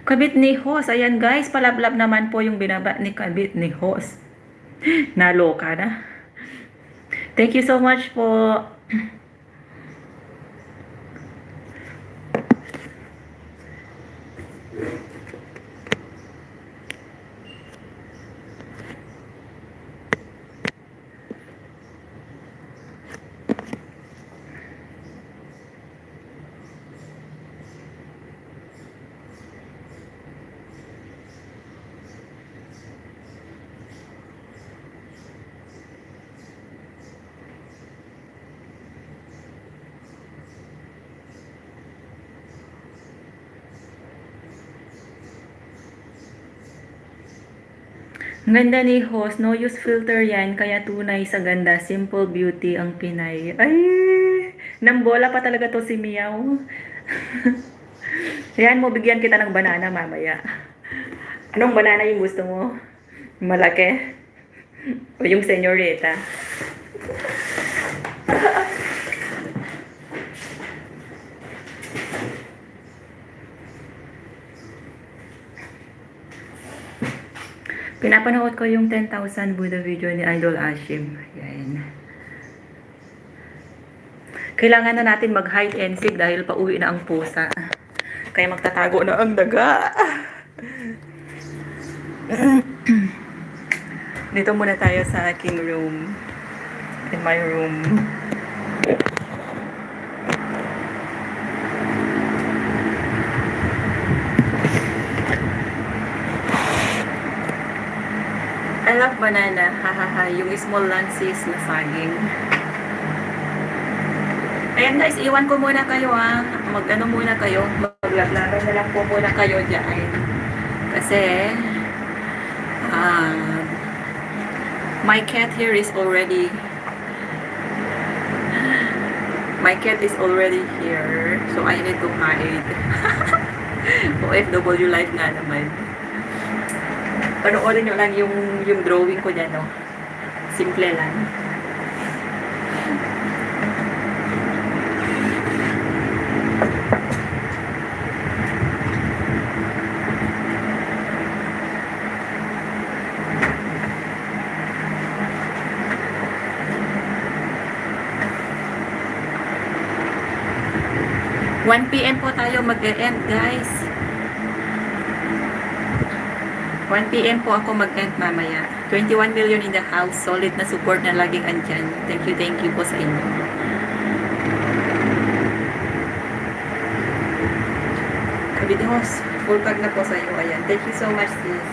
Speaker 1: Kabit ni Hos. Ayan guys, palablab naman po yung binaba ni Kabit ni Hos. Naloka na. Thank you so much po. Ang ganda ni host, no use filter yan, kaya tunay sa ganda, simple beauty ang Pinay. Ay, nambola pa talaga to si Miao. Yan mo, bigyan kita ng banana mamaya. Anong banana yung gusto mo? Malaki? O yung senyorita? Pinapanood ko yung 10,000 Buddha video ni Idol Ashim. Ayan. Kailangan na natin mag-hide and seek dahil pauwi na ang pusa. Kaya magtatago na ang daga. Dito muna tayo sa aking room. In my room. I love banana. Hahaha. Yung small lances na saging. Ayan guys, iwan ko muna kayo Mag-ano muna kayo. Maglaglaban na lang po muna kayo dyan. Kasi, my cat here is already here. So, I need to hide. OFW life nga naman. Panoorin nyo lang yung drawing ko dyan, no? Simple lang. One PM po tayo mag-end, guys. 1 PM po ako mag-end mamaya. 21 million in the house. Solid na support na laging andyan. Thank you po sa inyo. Kabidhos, full pag na po sa iyo. Ayan. Thank you so much, sis.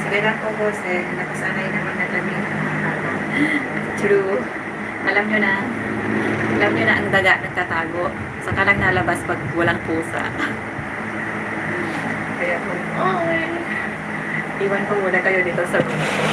Speaker 1: Sige lang po, boss. Nakasanay naman na kami. True. Alam nyo na ang daga nagtatago. Saka lang nalabas pag walang pusa. Kaya po, iwan ko muna kayo dito sa room ko.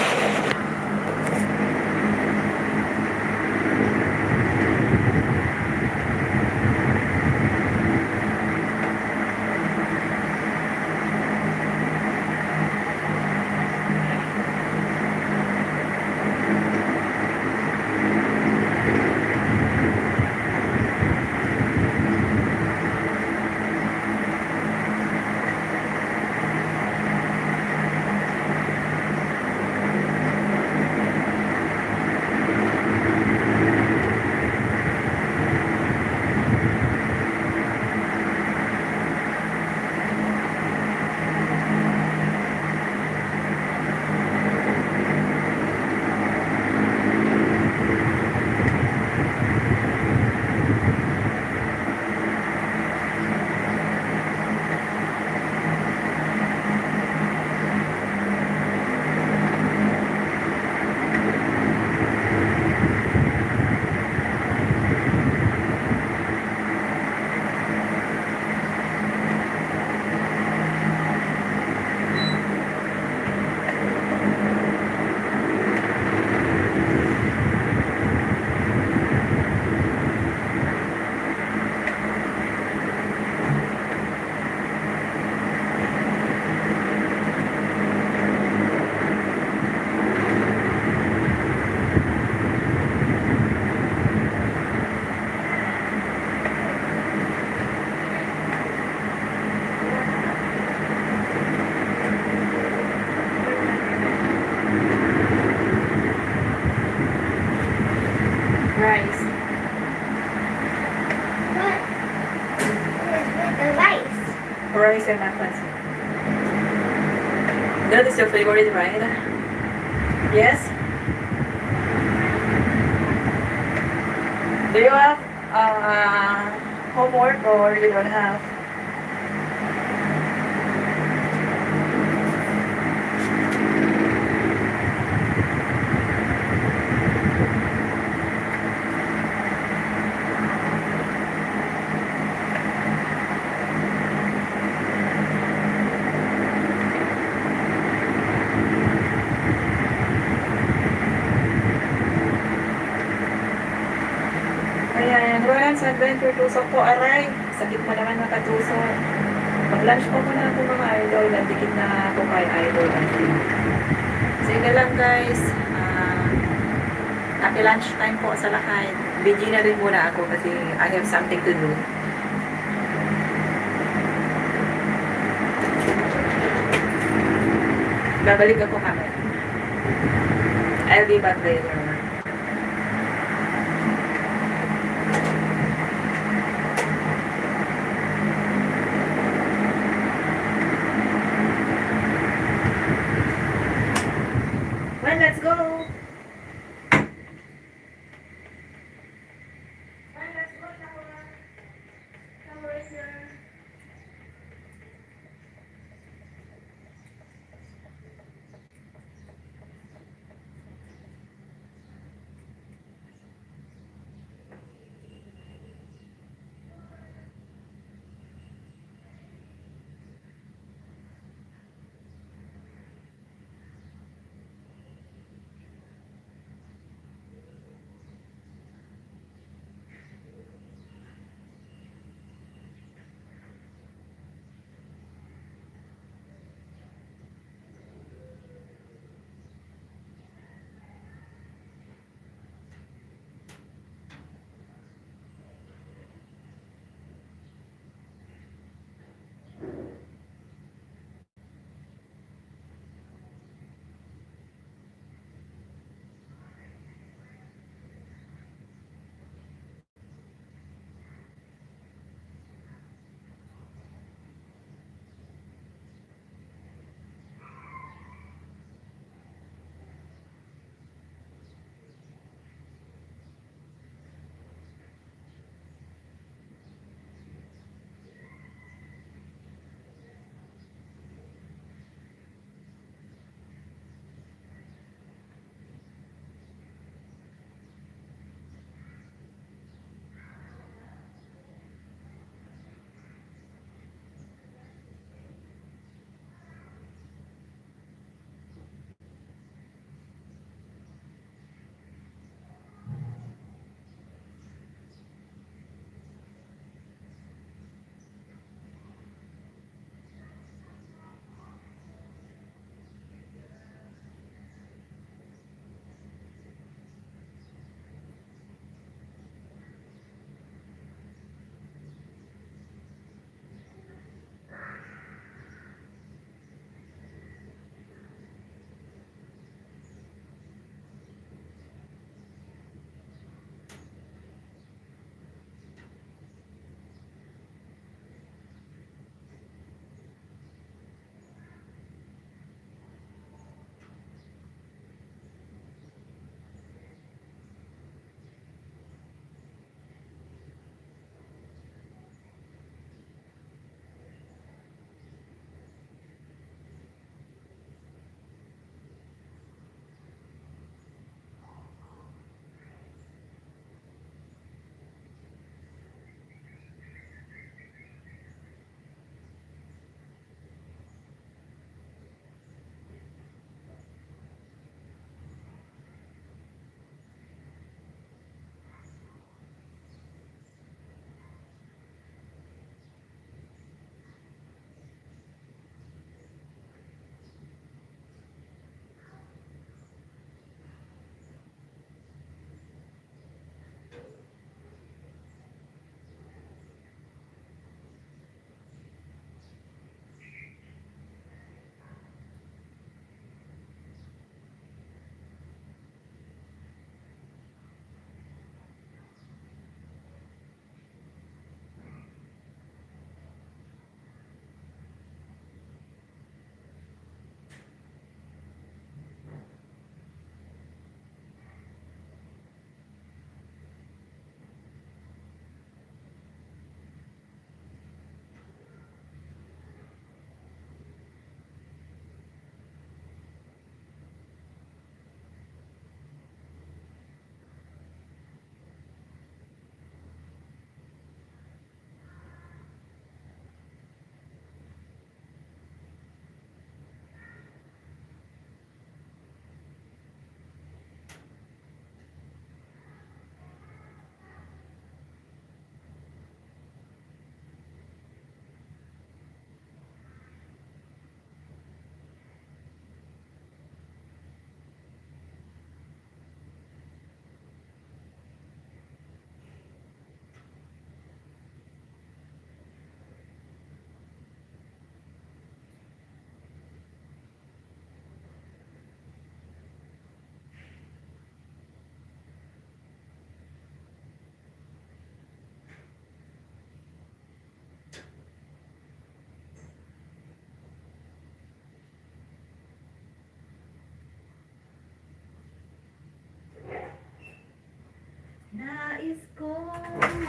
Speaker 1: Rice.
Speaker 2: What? The rice.
Speaker 1: Rice and macaroni. That is your favorite, right? Yes? Do you have homework or you don't have? Ayan, Ronald's Adventure Tusok po, aray. Sakit mo naman makatusok. Mag-lunch po muna ako mga idol. Nandikit na ako kay idol. Sige lang guys. Happy lunch time po sa lahat. Busy na rin muna ako kasi I have something to do. Babalik ako kami. I'll be back later. Well, let's go.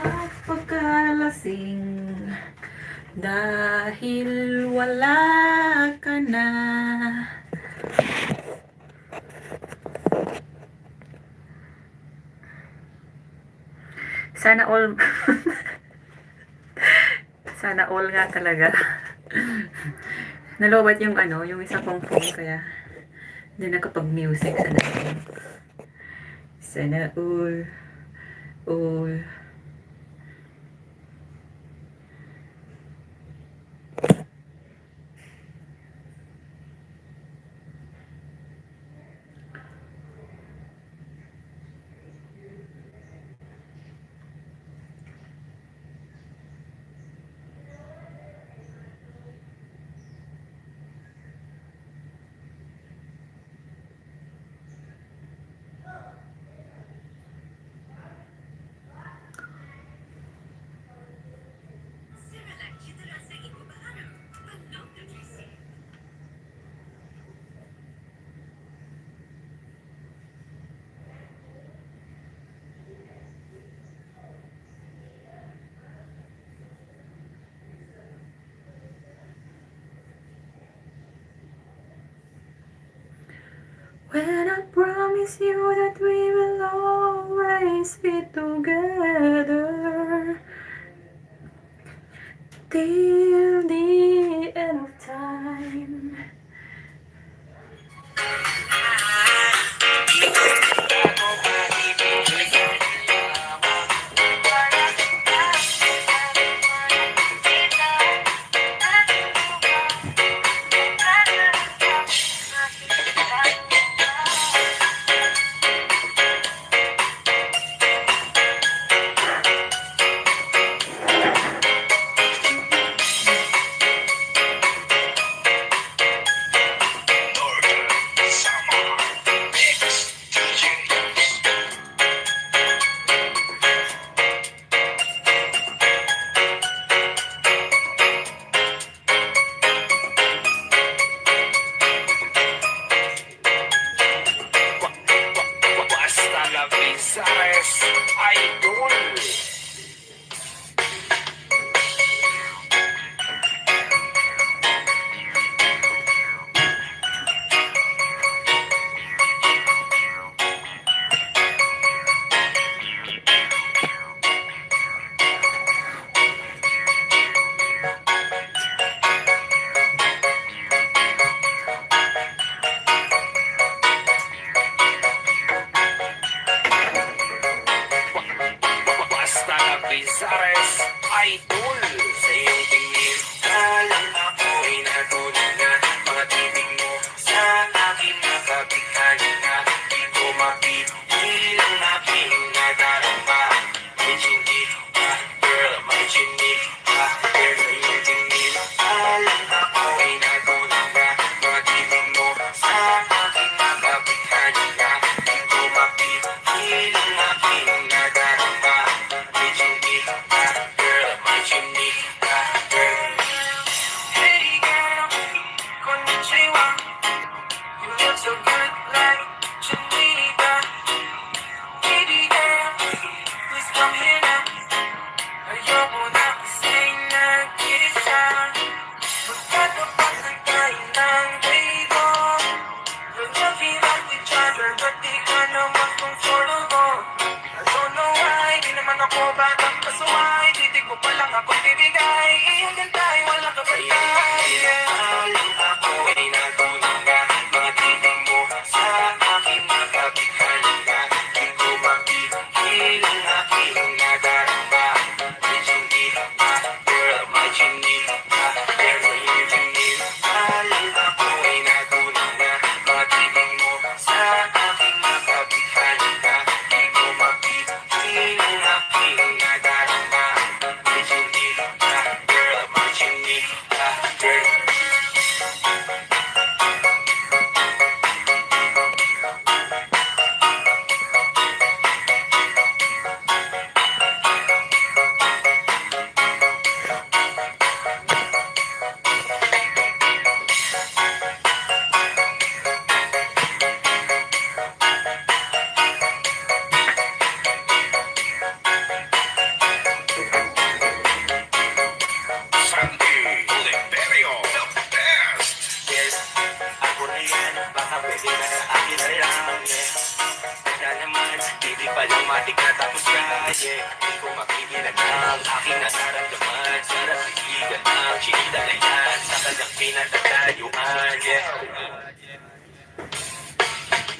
Speaker 1: at pagkalasing, dahil wala ka na. Sana all sana all nga talaga. Nalobat yung yung isa kong phone kaya hindi nakapag-music. Sana all. When I promise you that we will always be together till the end of time.
Speaker 3: Northern Summer Mix DJs. Basta la Visares Idol. Basta la Visares Idol. Sa iyong tingin, alam ako'y natulog na. Mga titig mo sa aking nakabighani na. Di ko mapipil ang aking nadarama. May chinik ka, girl, may chinik ka. Pero sa iyong tingin, alam ako'y natulog na. Mga titig mo sa aking nakabighani na. Di ko mapipil ang aking nadarama. May chinik ka, girl, may chinik ka, girl. Hey girl, konnichiwa. You look so good like Chinita. Baby girl, please come here now. Ayoko na kasi nag-isa. Magkatapat na tayo ng bago. We're looking at each other, but di ka naman comfortable. I don't know why, di naman ako batang kasuway. Titig mo pa lang ako bibigay. Hanggang tayo wala ka ba tayo? Alam ako ay natulog na. Mga titig mo sa aking nakabighani na. Di ko mapipil ang aking nadarama. May chinik ka, girl, may chinik ka. Pero yung chinik, alam ako ay natulog na. Mga titig mo sa aking nakabighani na. Di ko mapipil ang aking nadarama. May chinik ka, girl, may aking nararamdaman. Sarap ikigan ang chinita na yan sa kanyang pinagtatayuan. Yeah.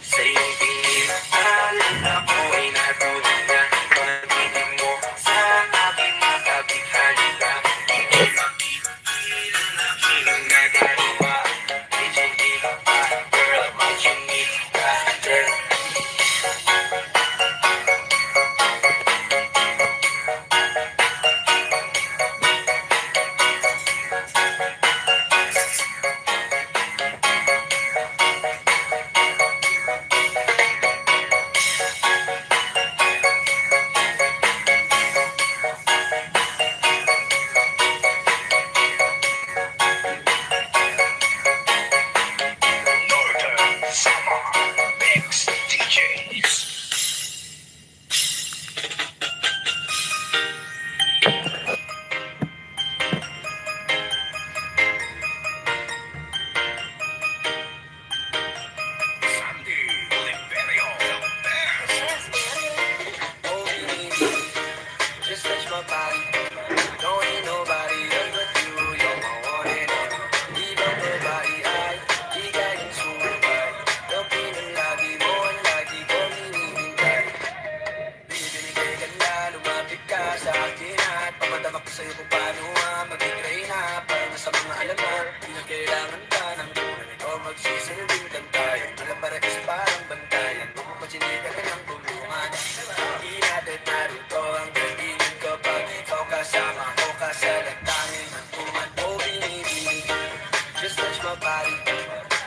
Speaker 3: Sa iyong tingin, alam ako'y natunan na. Pag-ibig mo sa aking makabighani ka. Hindi makikil ang aking nagagawa. Ay chinita pa, girl, may chinita. Northern Summer Mix DJs. Sandy Oliverio, the best. Oh, baby, just touch my body. Don't need nobody else but you. You're my one and only. Ibang babae ay di kayang sumabay. Ang pinalagi mo ang lagi kong hinihintay. Binibigay ka na, lumapit ka sa akin at papadama ko sa'yo kung paano mag-igray na. Para sa mga alaman, di na kailangan ka ng tunay. Ikaw magsisilbing kantayan. Alam parehas parang bantayan. Pumapachinig ka na ng tulungan. Di natin narito ang kaibigan kapag ikaw kasama ko kasalagtangin at tumanto binibig. Just touch my body.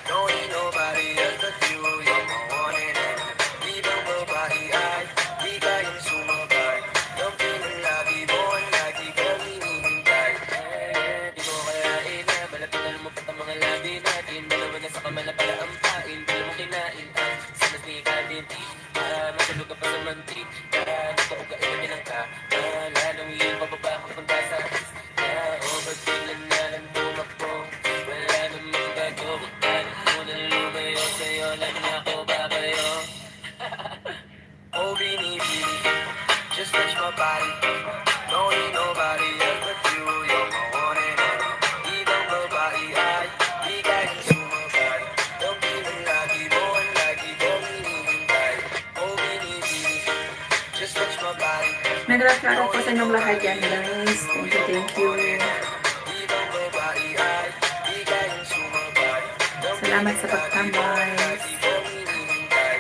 Speaker 3: Don't need nobody else but you. You're my one and only. Ibang babae ay di kayang sumabay. Ang pinalagi mo ang lagi kong hinihintay. Di mo kayain na malapit na lumapit ang mga labi natin. Dalawa na sa kamala para ampain. Di mo kinain ang sanas ni Kadenti. Para masalog ka pa sa mantik. Para nagkauga ito ng ka. Lalong yung pababa papunta sa atis. O ba't biglan na lang tumakbo? Wala namang gagawin. Paano mo na lumayo? Sa'yo lang ako babayo. Oh, binibig, just touch my body. Don't need nobody else but you. You're my one and only. Ibang babae ay di kayang sumabay. Ang pinalagi mo ang lagi kong hinihintay. Oh, binibig, just touch my body.
Speaker 1: Nag-rock po sa inyong lahat yan, guys. Thank you, thank you.
Speaker 3: Ibang babae ay di kayang sumabay.
Speaker 1: Salamat sa pagtambay.
Speaker 3: Lagi kong hinihintay.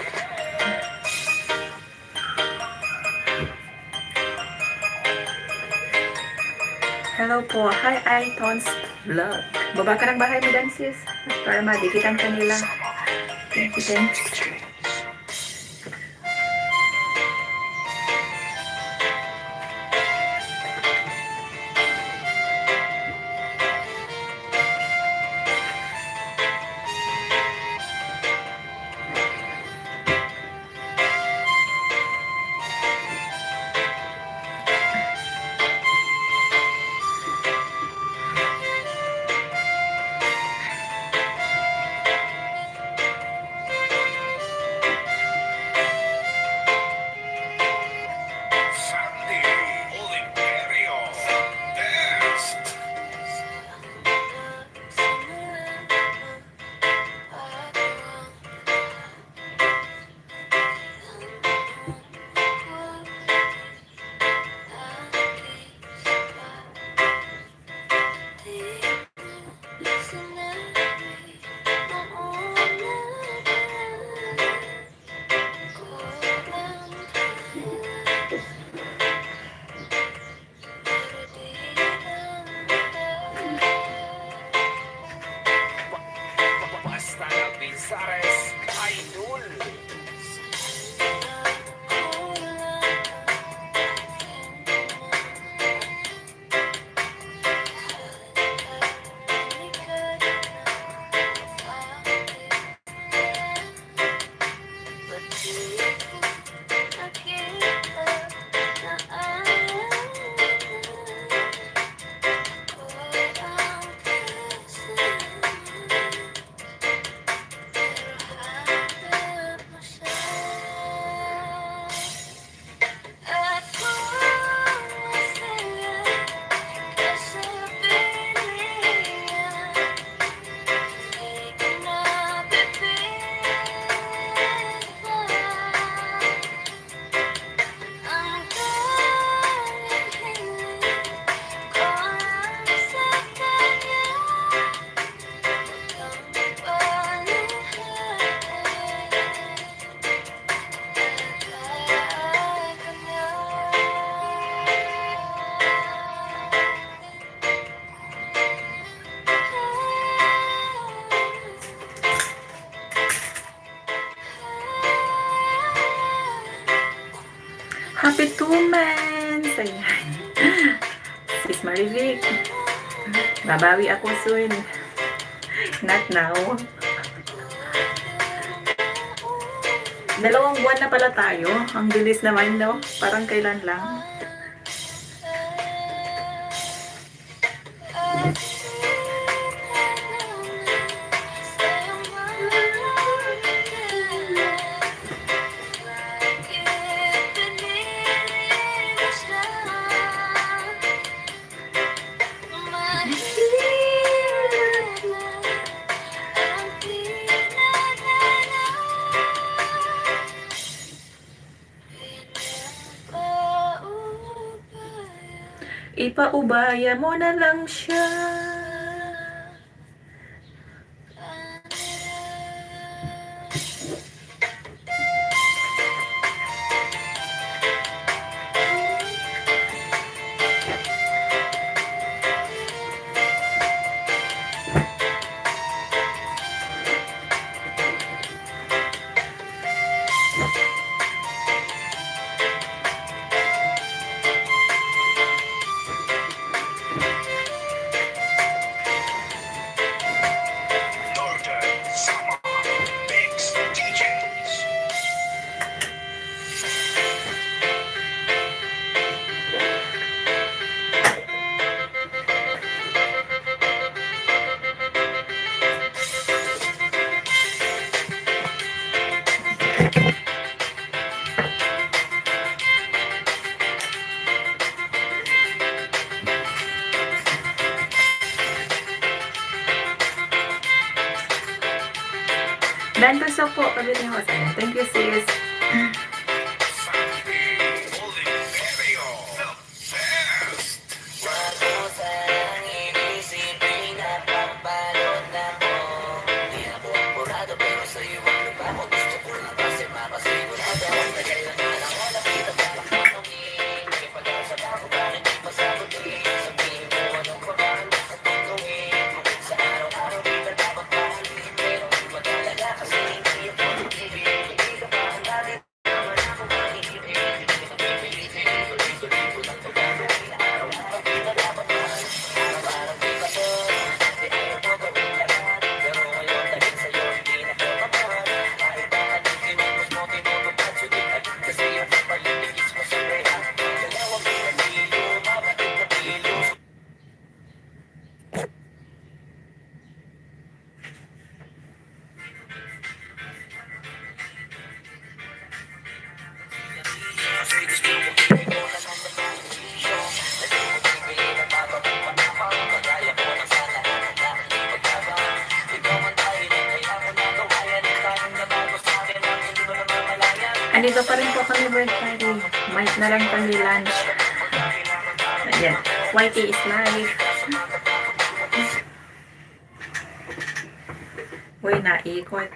Speaker 1: Hello po. Hi, Iton's Vlog. Baba ka ng bahay mo dan, sis. Para madikitan ka nila. Thank you, thank you. 2 months. Ayan. Sis Marivic. Babawi ako soon. Not now. 2 buwan na pala tayo. Ang bilis naman, no? Parang kailan lang. Ipaubaya mo na lang siya. Dan Tusok po, pabili ko sa inyo. Thank you, sis. Andito pa rin po kami birthday. Might na lang kami lunch. Ayan. YT is live. Uy, naikot.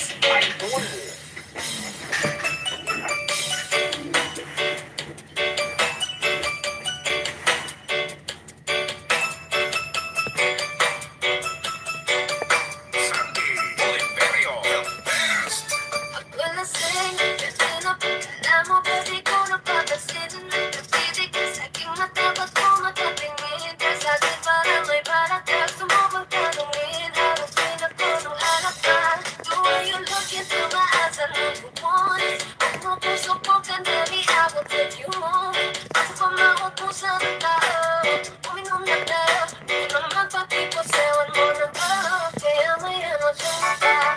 Speaker 3: Sares Idol. Sandy Oliverio, the best.
Speaker 2: Wala sa'yo, kasi napagkala mo, pwede ko napapansin. Nagtitig ka sa aking mata, ba't mo matatingin? Kasasin parang may balatag, sumubang tanungin. Halos pinapunong alak ka. Do you look into my eyes, I know you want it. Huwag mo puso ko, kandali, I will take you home. Ako pa maupo sa tao, uminom na tayo. Di na magpapipos, ewan mo na ba? Kaya may emosyon na tayo.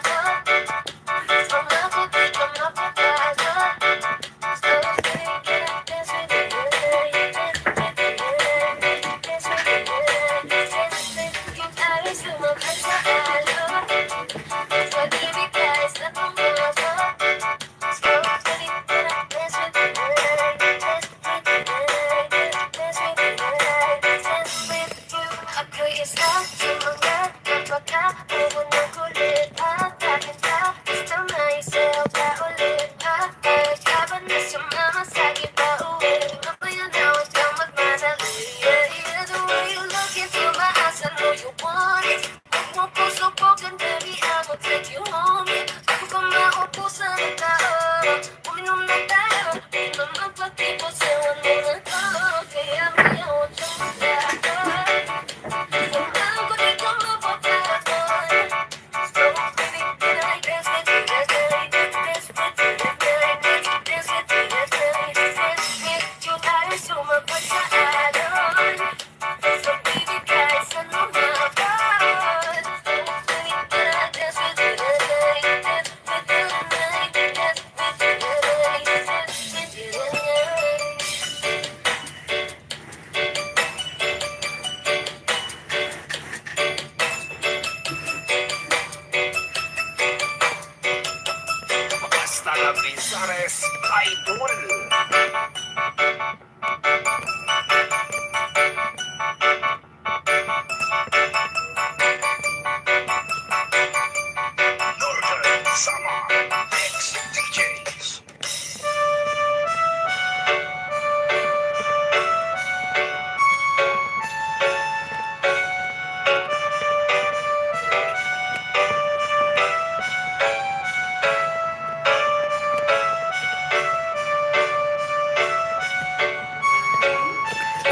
Speaker 3: Basta la Sares Idol. Northern Summer Mix DJs.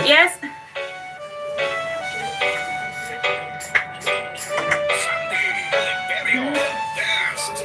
Speaker 1: Yes.
Speaker 3: Sandy Oliverio, the best.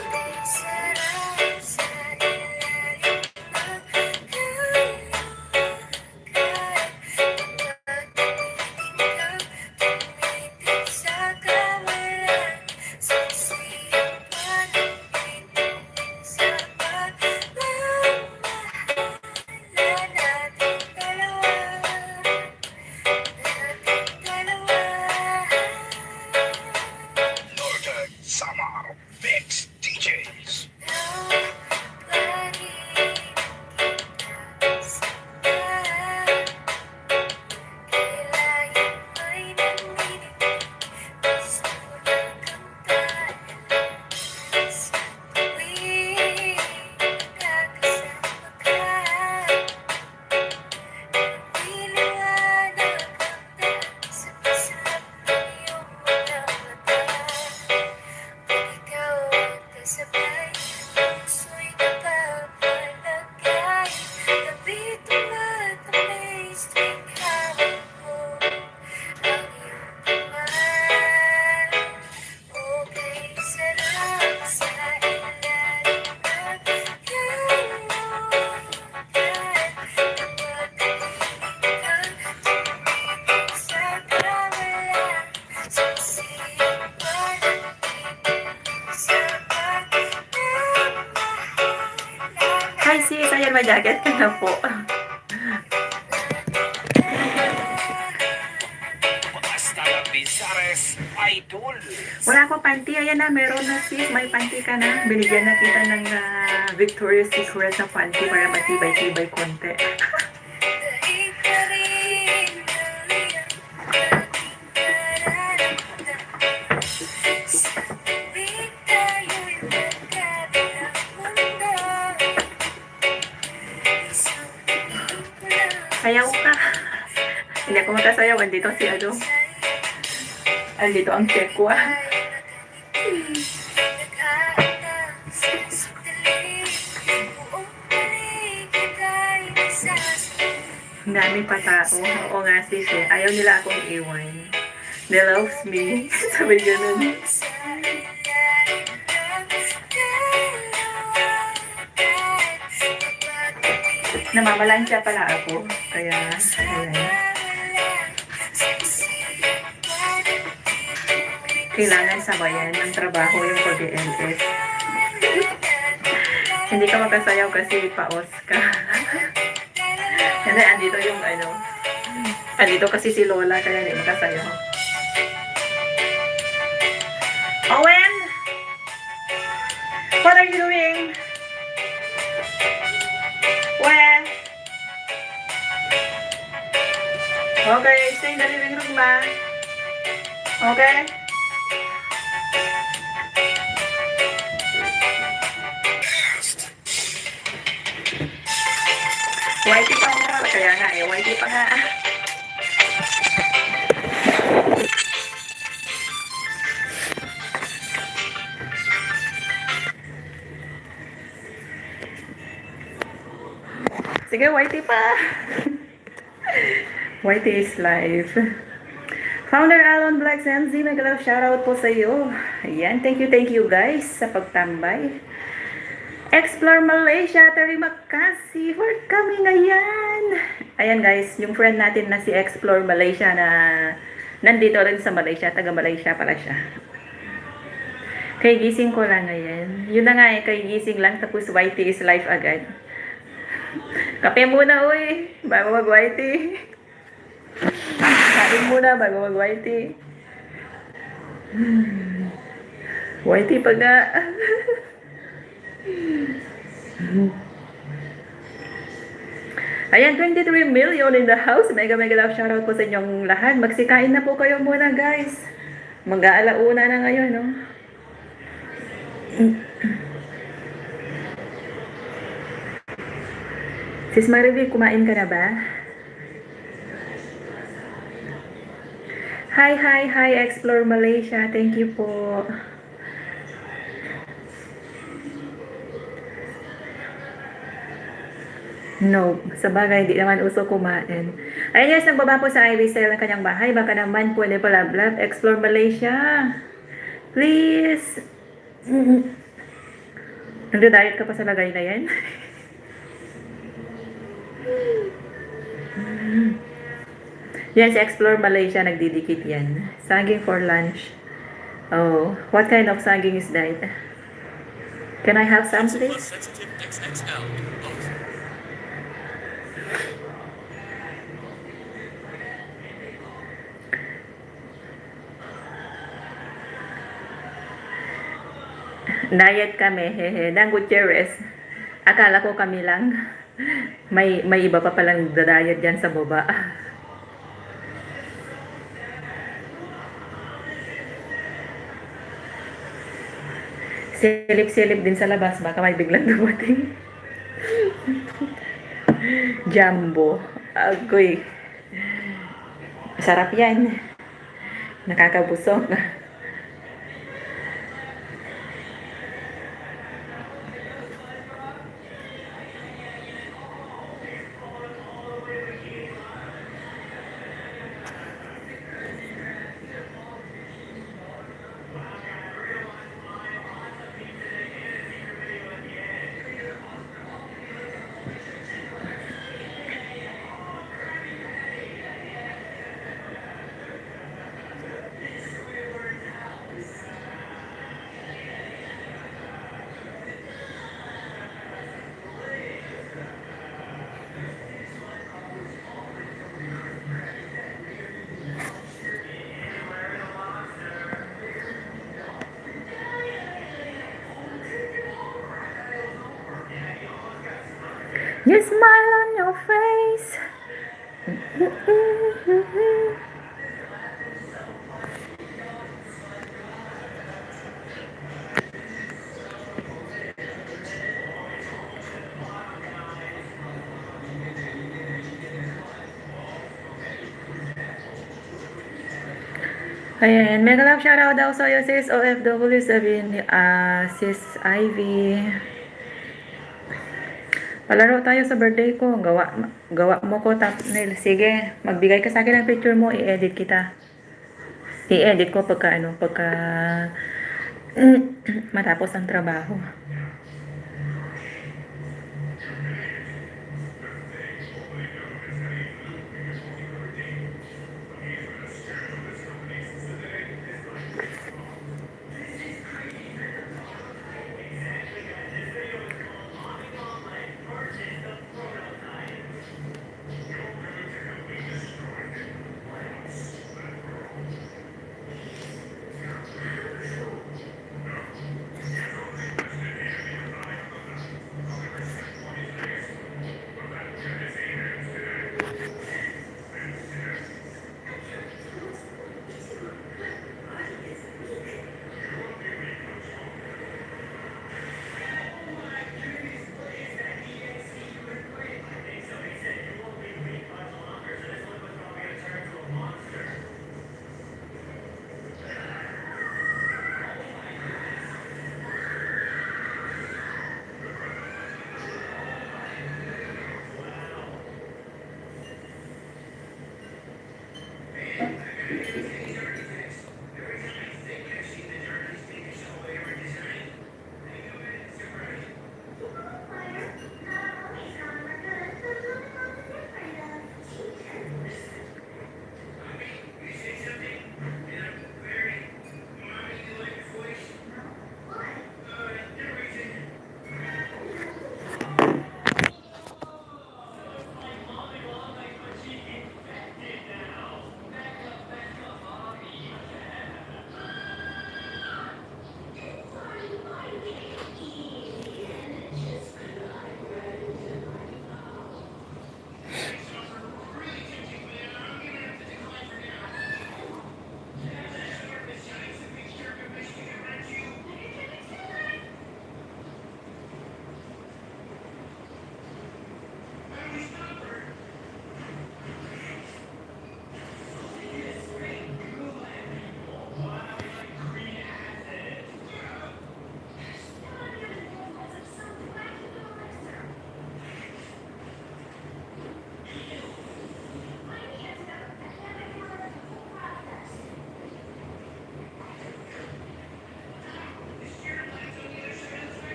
Speaker 3: Northern Summer Mix DJs.
Speaker 1: Hi sis, ayan may jacket ka na po.
Speaker 3: Basta la Sares Idol.
Speaker 1: Wala akong panty. Ayan na, meron na sis. May panty ka na. Binigyan na kita ng Victoria's Secret na panty para matibay-tibay konti. magkasayaw. Andito si ano. Andito ang Chekwa. Ang dami pa tao. Oo nga sis eh. Ayaw nila akong iwan. They loves me. Sabi ganun. Namamalansya pala ako. Kaya, ayan. Kailangan sabayan ng trabaho yung pag-LS. Hindi ka makasayaw kasi paos ka. Kasi andito yung ano. Andito kasi si Lola kaya hindi makasayaw. Owen! What are you doing? Where? Okay, stay in the living room, ma. Okay? YT pa nga. Kaya nga eh, YT pa nga. Sige, YT pa. YT is live. Founder Alon Black MZ, mega love shoutout po sa iyo. Ayan, thank you guys sa pagtambay. Explore Malaysia, terima kasih for coming. Ayan guys, yung friend natin na si Explore Malaysia na nandito rin sa Malaysia, taga Malaysia pala siya. Kay gising ko lang ngayon. Yun na nga eh, kay gising lang tapos YT is live agad. Kape muna uy, bago mag-YT. Kain muna bago mag-YT. YT pa nga. Ayan, 23 million in the house. Mega love shoutout po sa inyong lahat. Magsikain na po kayo muna guys. Mag-aalauna na ngayon, no? Sis Mariby, kumain ka na ba? Hi, Explore Malaysia. Thank you po. No, sa bagay, hindi naman uso kumain. Ayun guys, nagbaba po sa Ivy Sale ng kanyang bahay. Baka naman pwede pala vlog. Explore Malaysia. Please. Nagda-diet ka pa sa lagay na yan? Yan, si Explore Malaysia, nagdidikit yan. Saging for lunch. Oh, what kind of saging is that? Can I have some, please? Diet kami, hehe. Nang Gutierrez. Akala ko kami lang. May iba pa palang diet dyan sa baba. Silip-silip din sa labas. Baka may biglang dumating. Jumbo. Agoy. Sarap yan. Nakakabusog. You smile on your face. Ayan, mega love shoutout daw sa'yo, sis OFW, sabihin ni sis Ivy. Palaro tayo sa birthday ko. Gawa mo ko, sige, magbigay ka sa akin ng picture mo, i-edit kita. I-edit ko pagka matapos ang trabaho.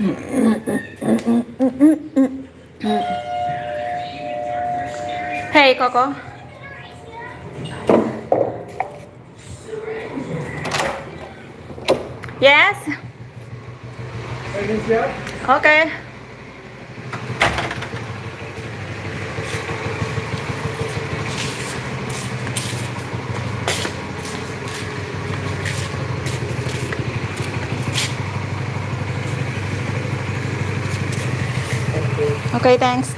Speaker 1: Hey, Coco. Yes. Okay. Okay, thanks.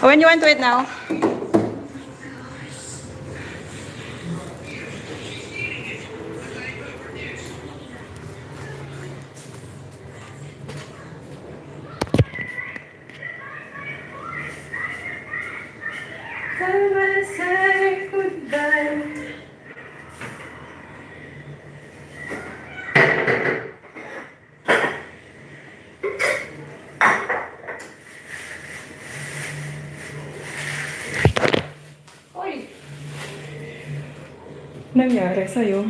Speaker 1: When you want to eat now? I will say goodbye. Oy! Nangyari sa'yo?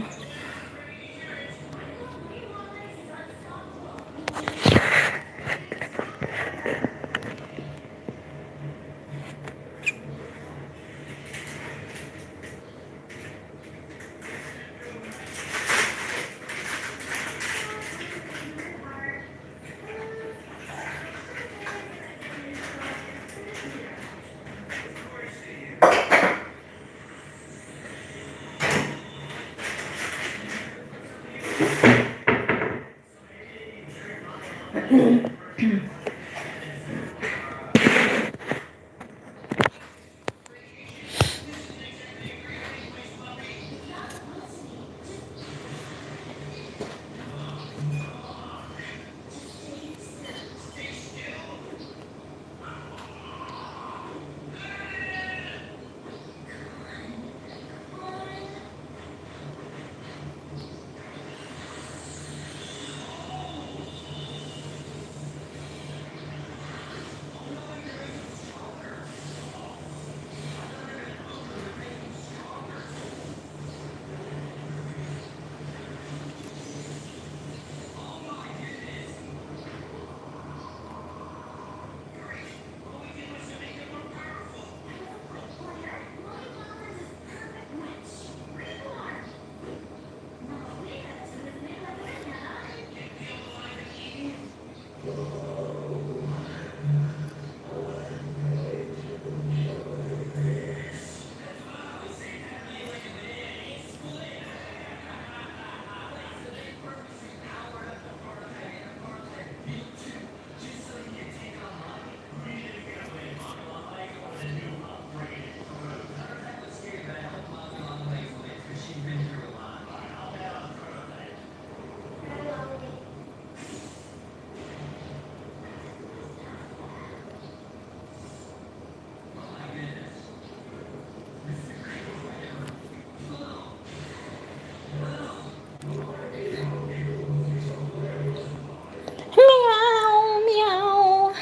Speaker 1: Meow, meow.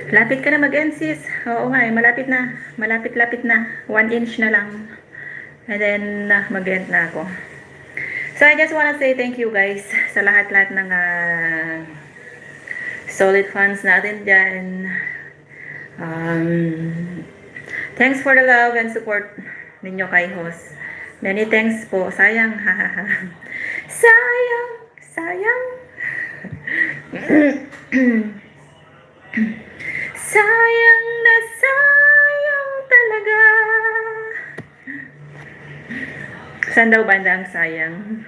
Speaker 1: Lapit ka na mag-end, sis. Oo nga, malapit na. Malapit-lapit na. 1 inch na lang. And then, mag-end na ako. So, I just wanna say thank you guys sa lahat-lahat ng solid fans natin dyan. Thanks for the love and support ninyo kay host. Many thanks po. Sayang, hahaha. Sayang, sayang. Sayang na sayang talaga. Saan daw banda ang sayang?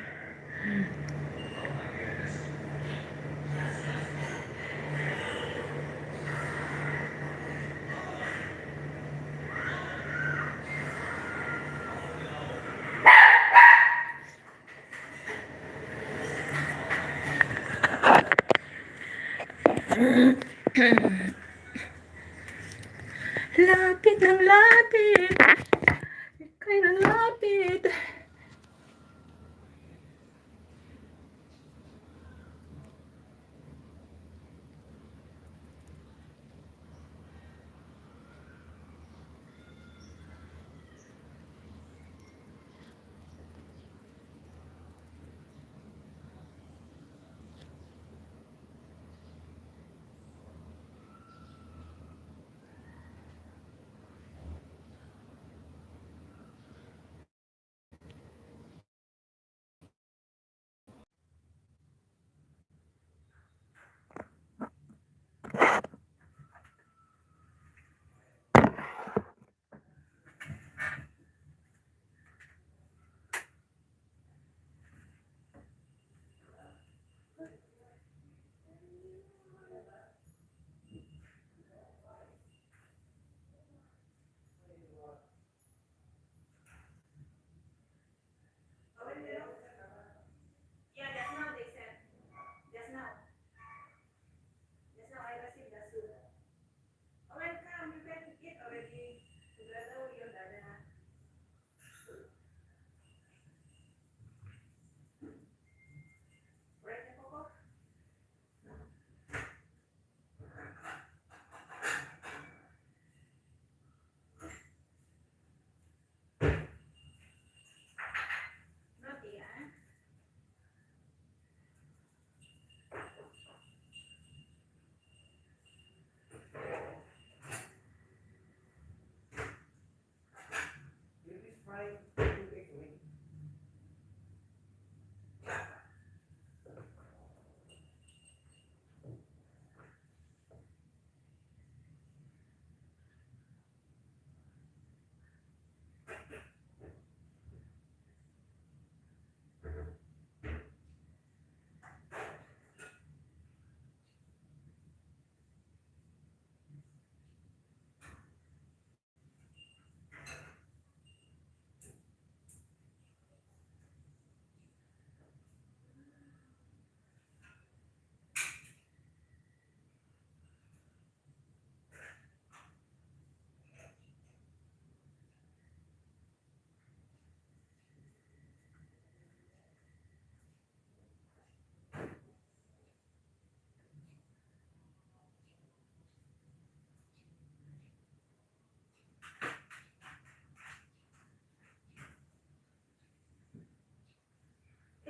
Speaker 1: Lapit ng lapit, ika'y nalapit.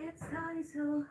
Speaker 1: It's Daiso.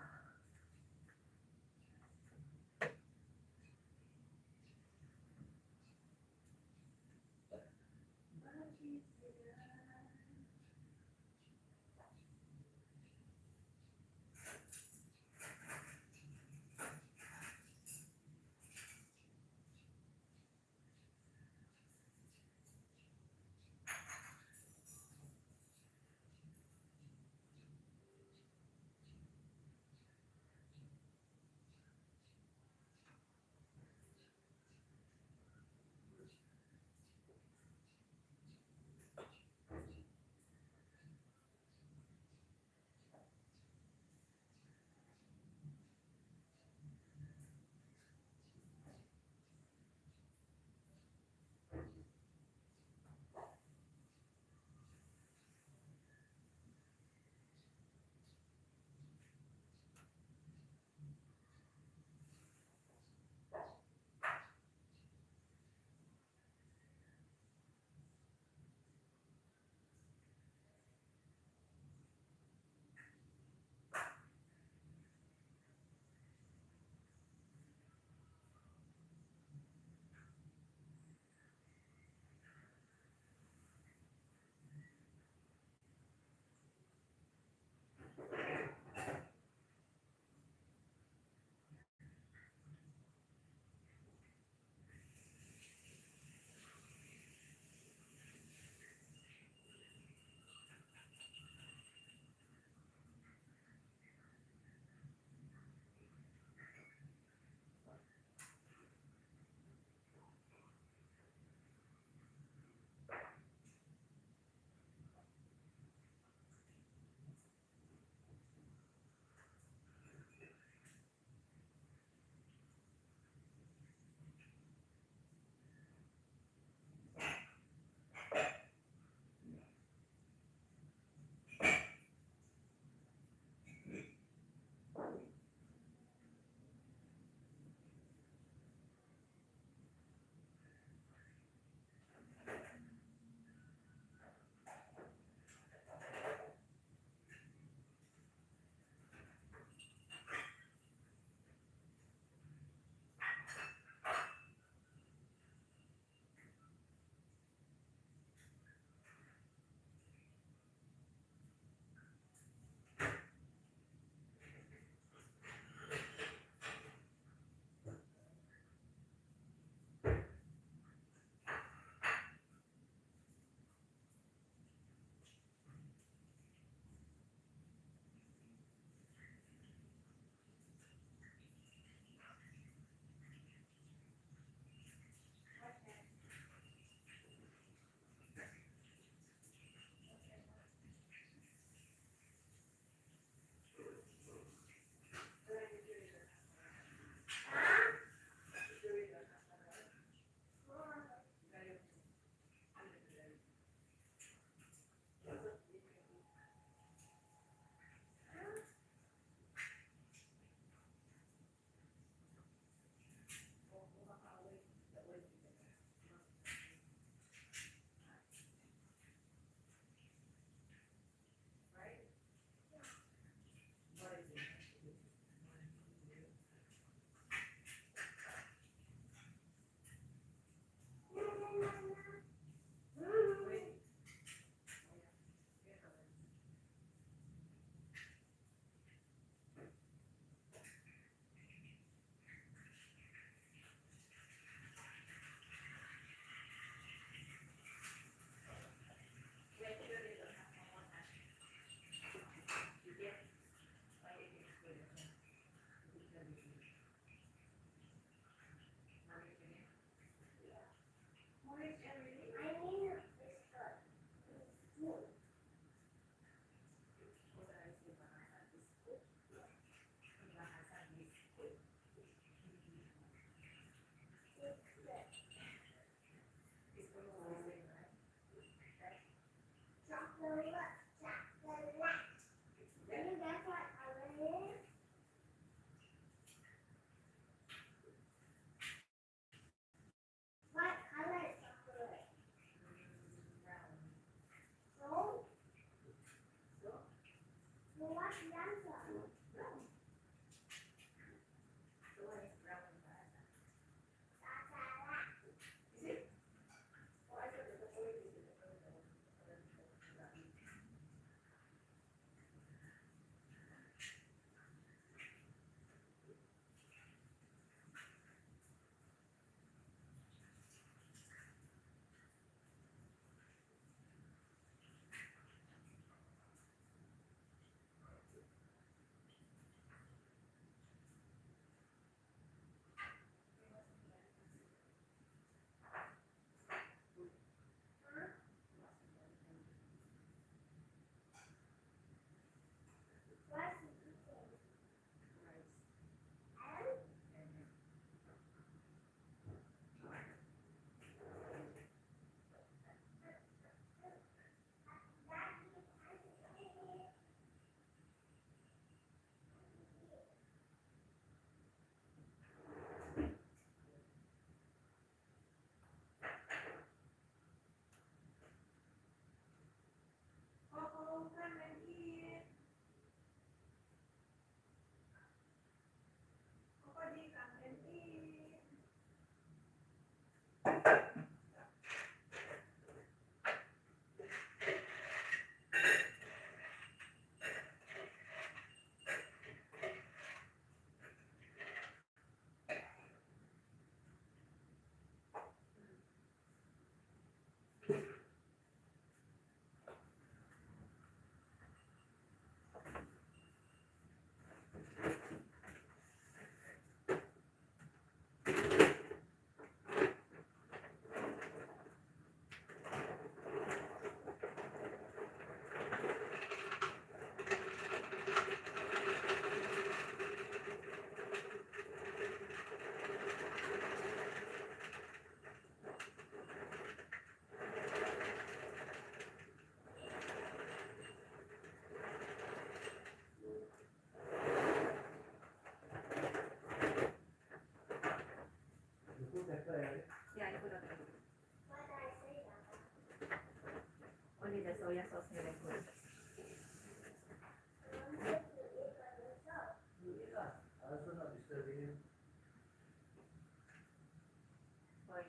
Speaker 1: Or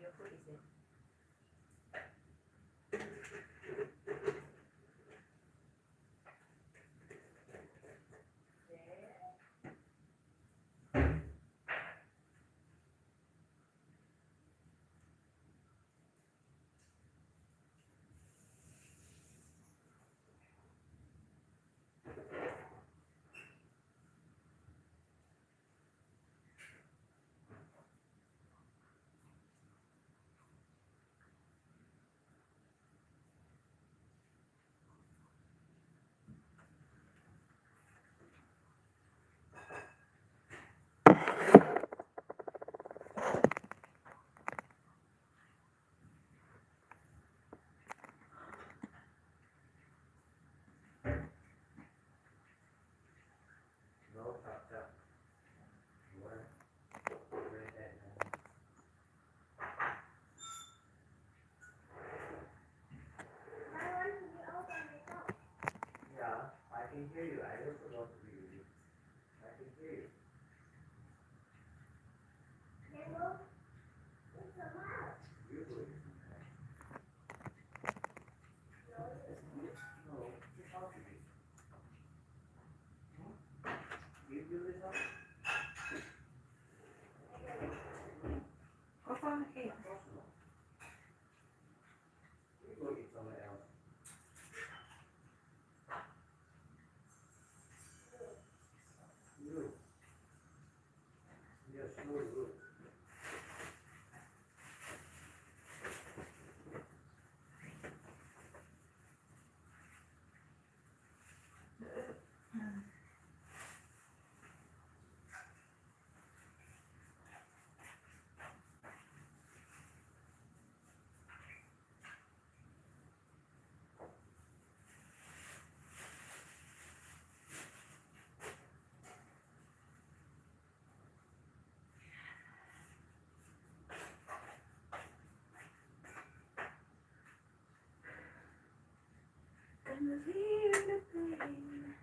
Speaker 1: your food is it? Papa, hey. Can you hear the pain?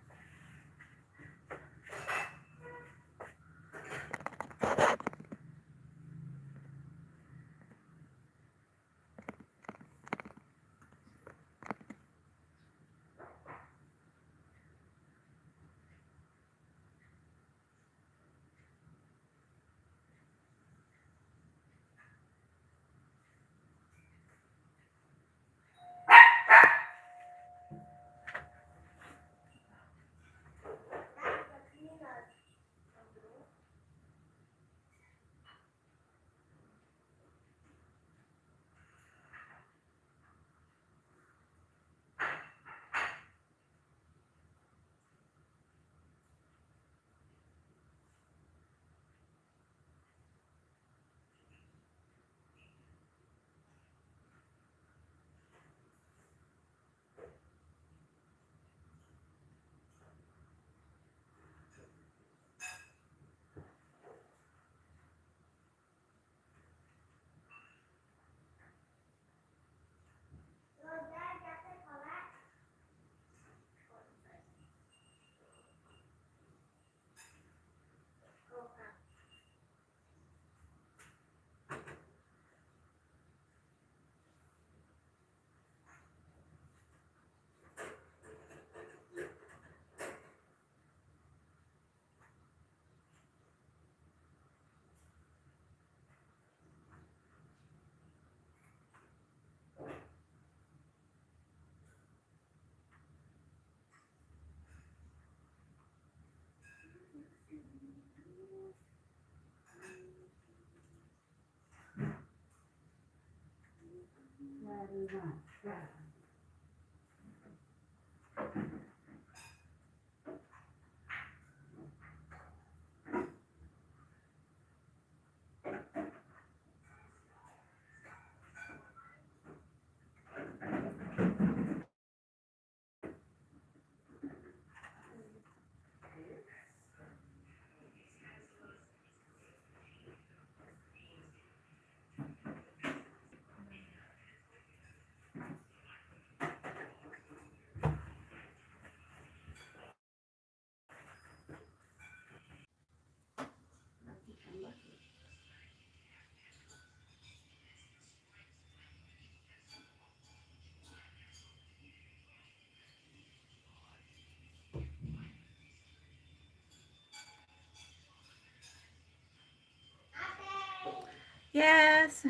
Speaker 1: Yes.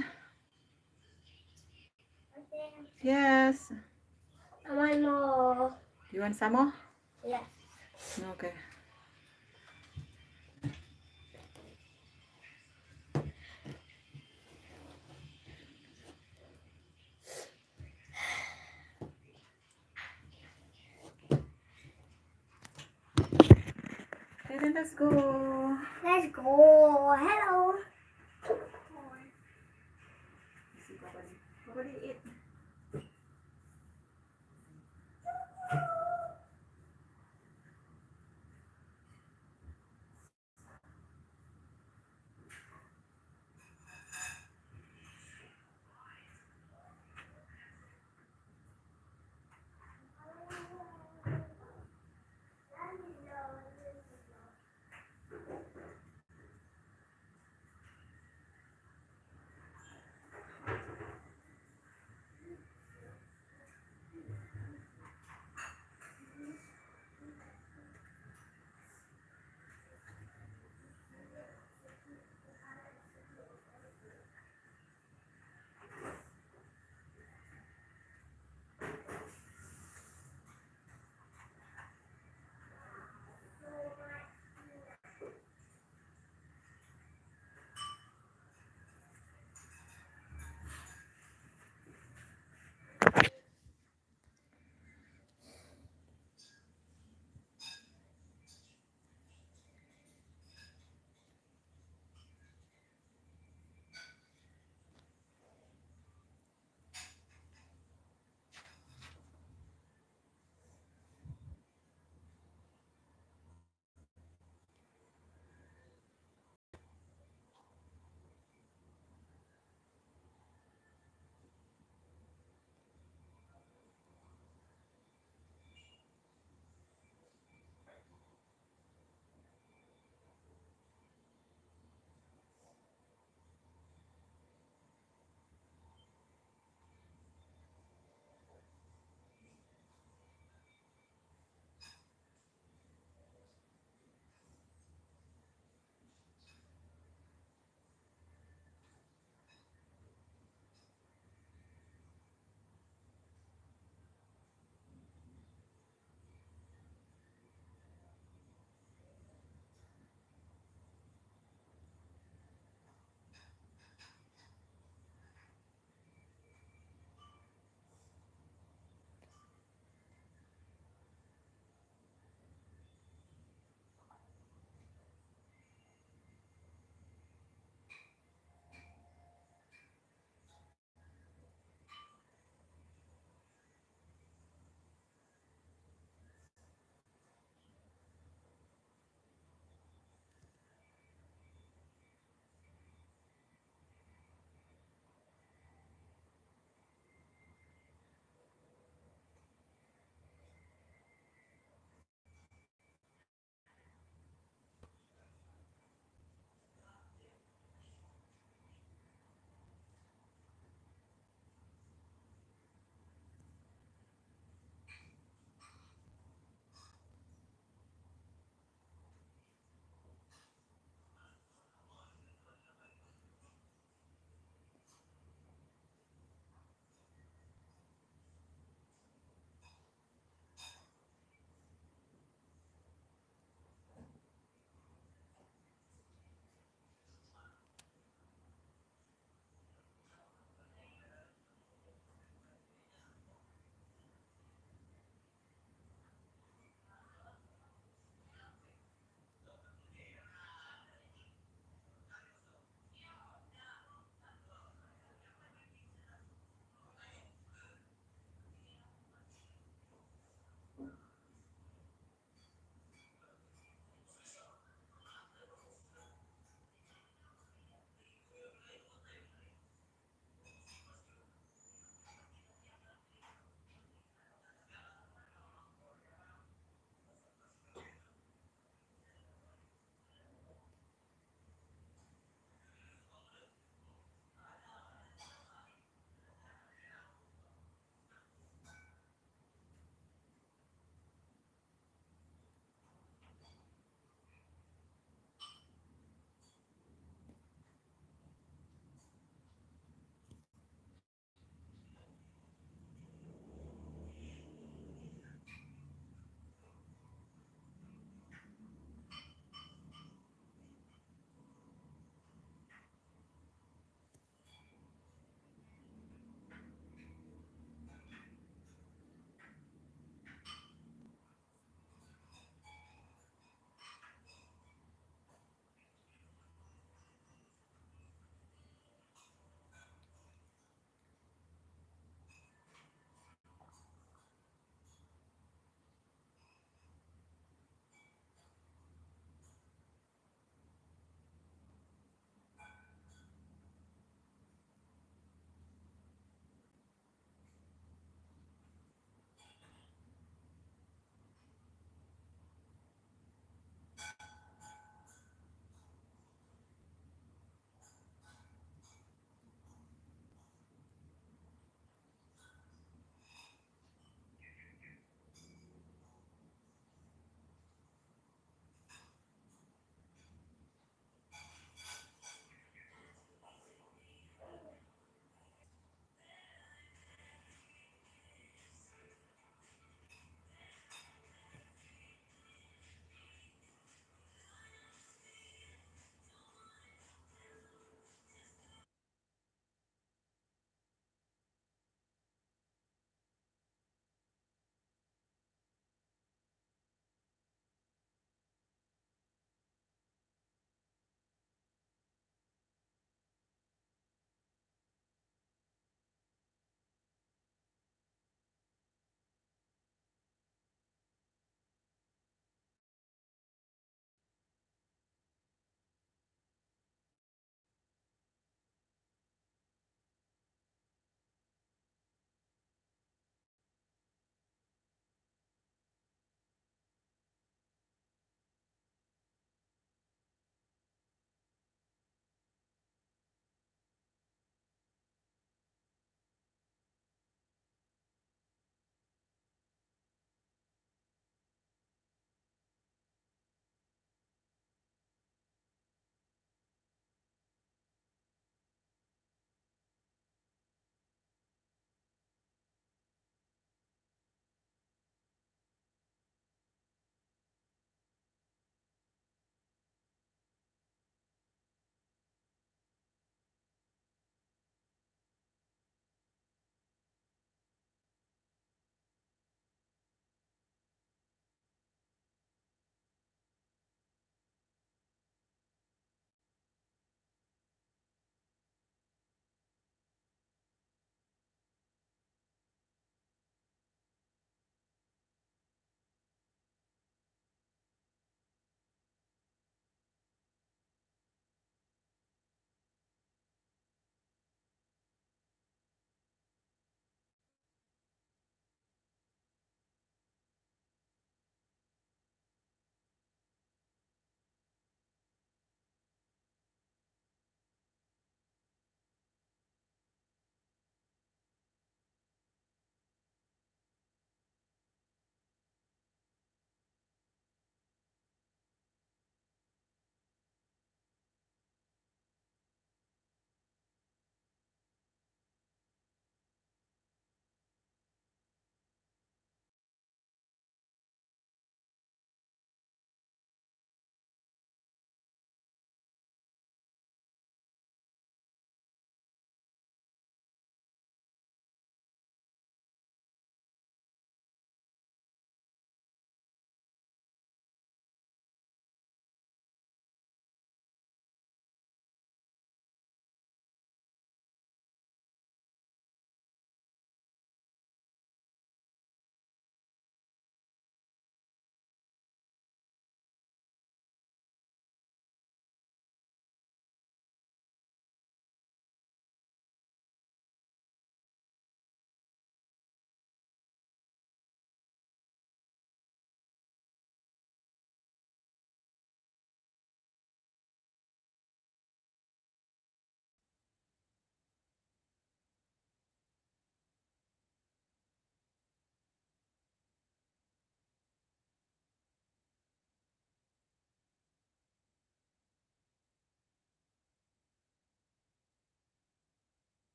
Speaker 1: Yes.
Speaker 2: I want more.
Speaker 1: You want some more?
Speaker 2: Yes.
Speaker 1: Okay. Okay, then let's go.
Speaker 2: Let's go. Hello.
Speaker 1: Eat.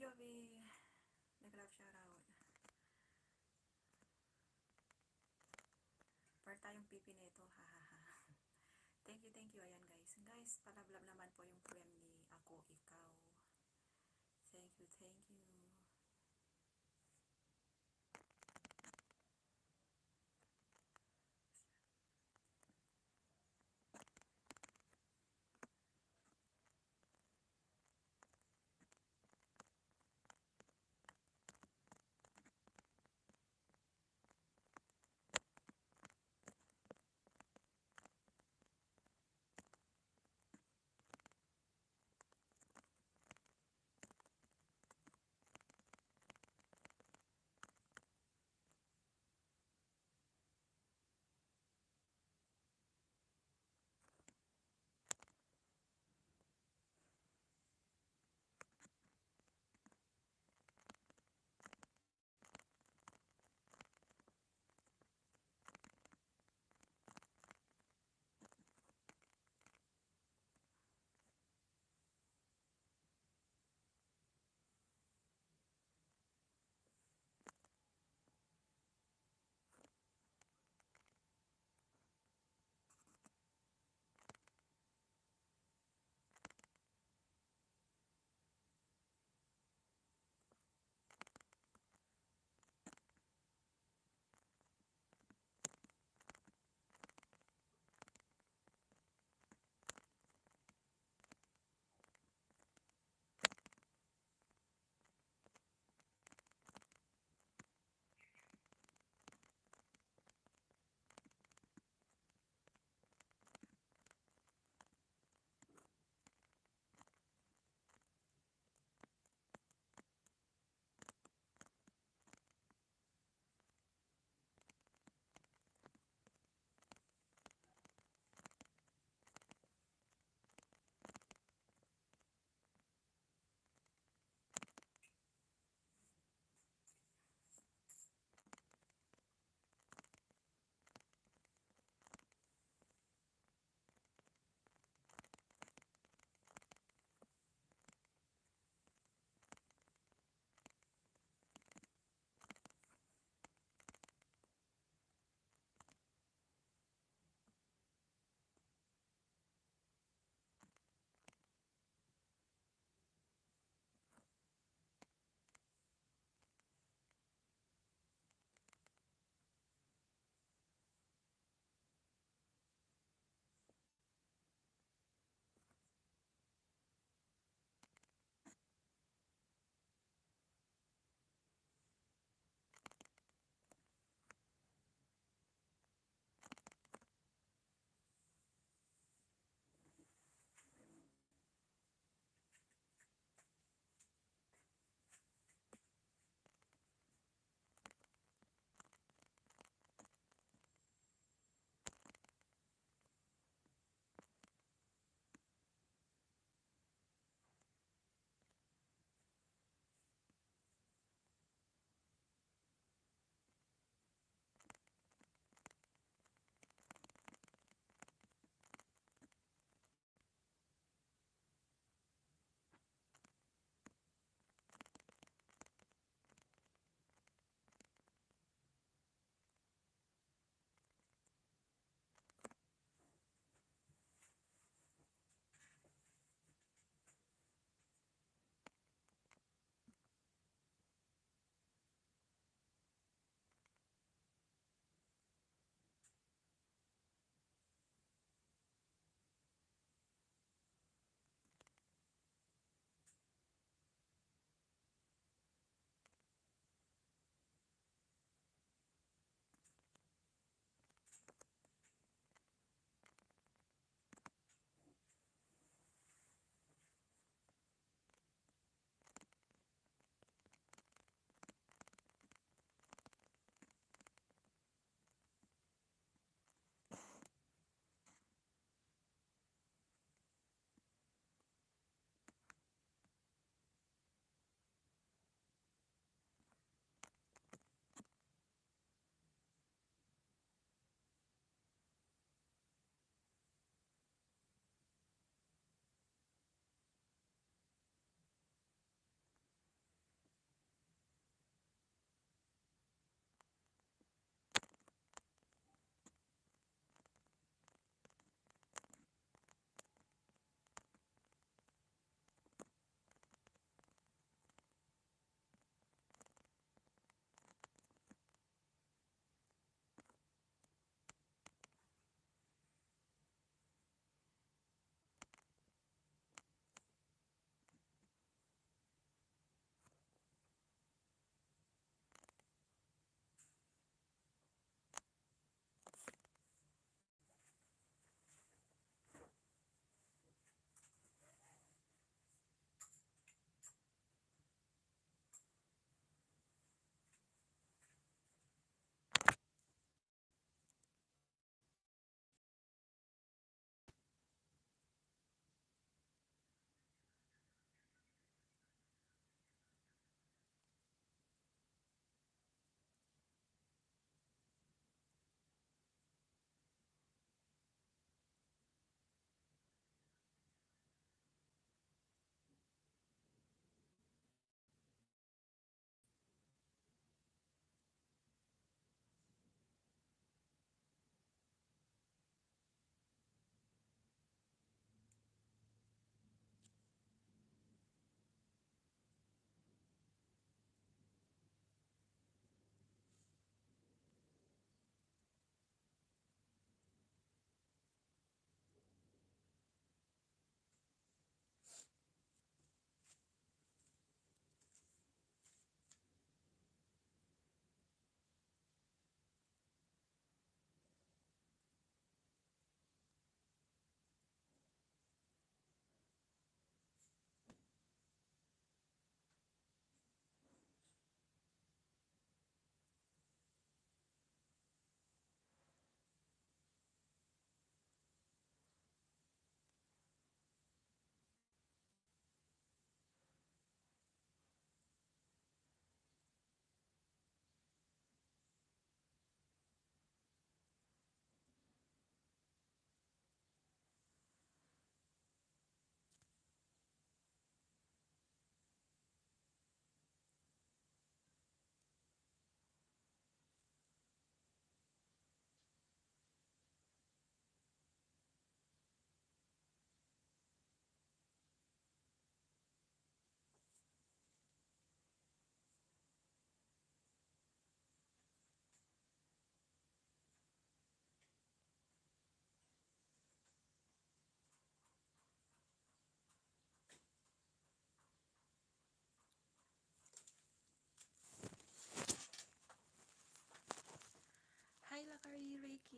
Speaker 1: Jovi. Nag-love shoutout. Par tayong pipi nito. Hahaha. Thank you. Ayan guys. Guys, palablab naman po yung poem ni Ako, Ikaw. Thank you.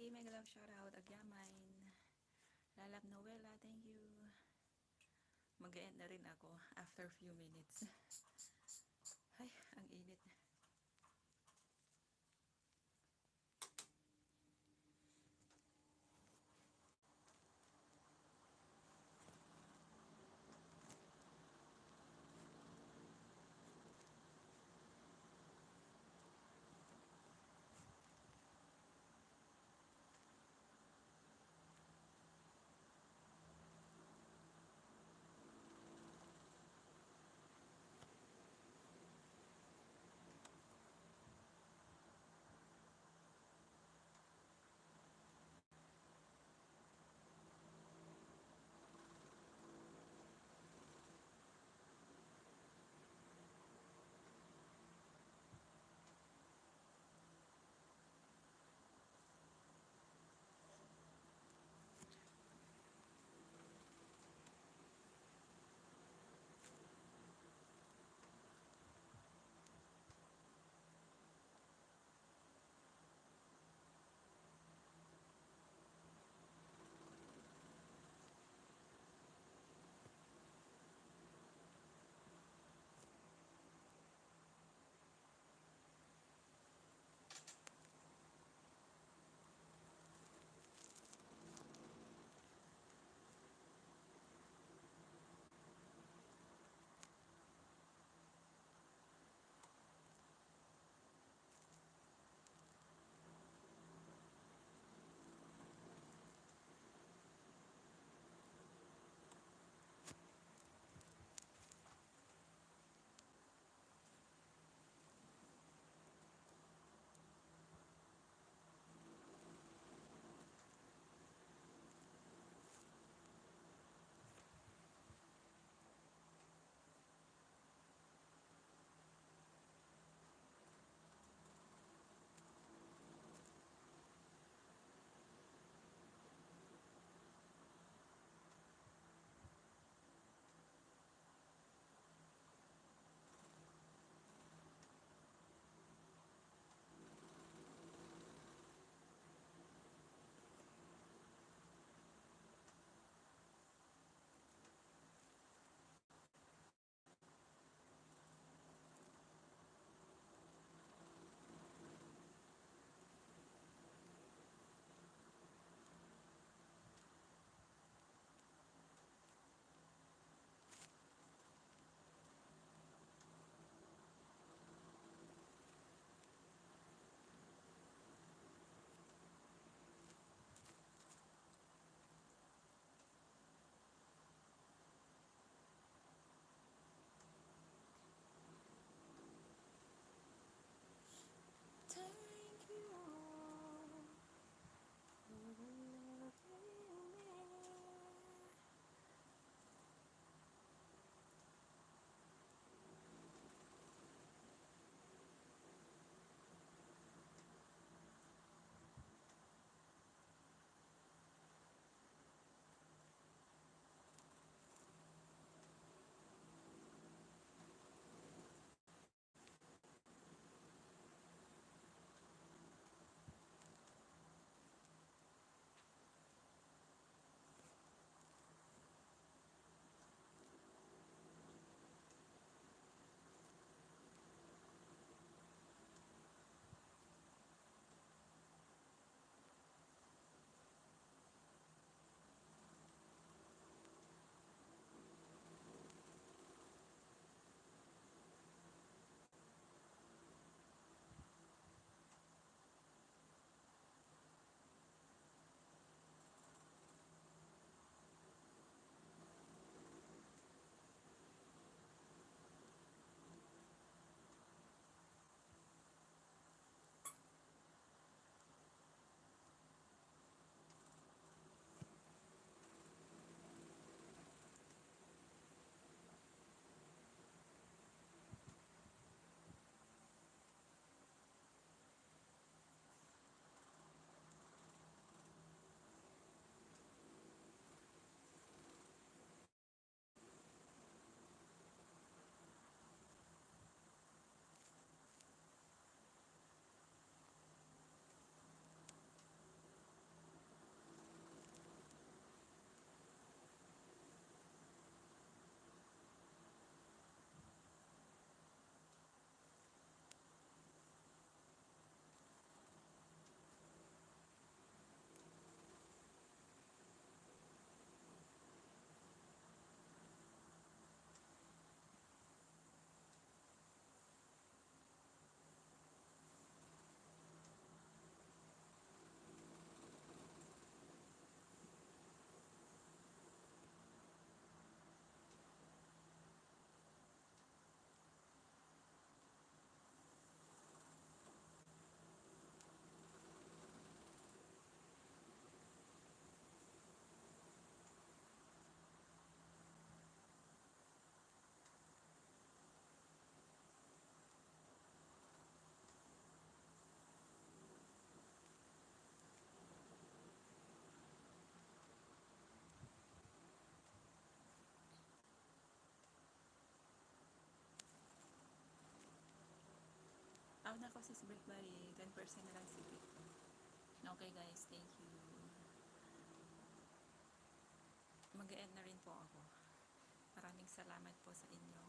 Speaker 1: Maggie, mega love shoutout. Agyaman. Lalab Noela, thank you. Mag-end na rin ako after few minutes. Ay, ang init. Nako sis Brick Marie, 10% na lang si Brick. Okay guys, thank you. Mag-end na rin po ako. Maraming salamat po sa inyo.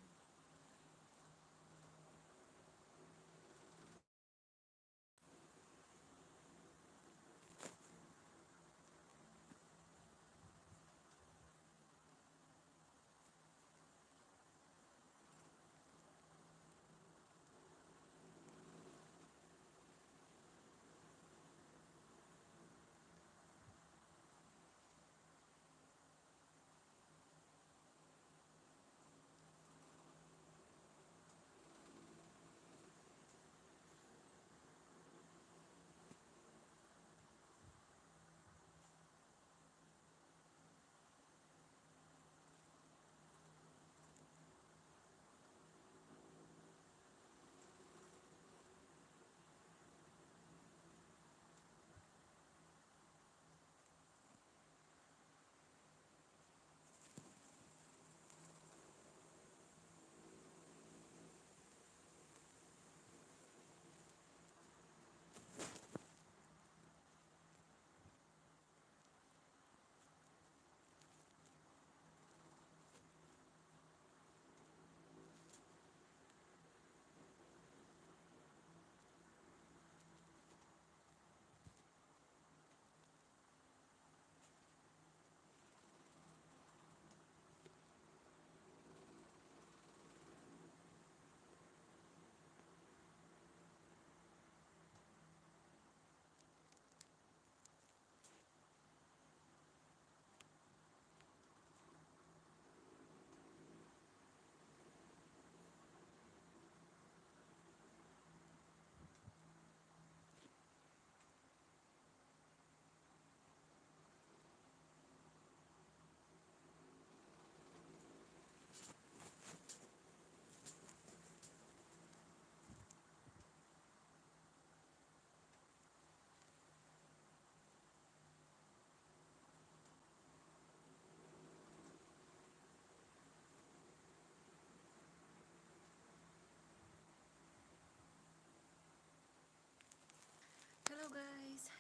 Speaker 1: Hello guys!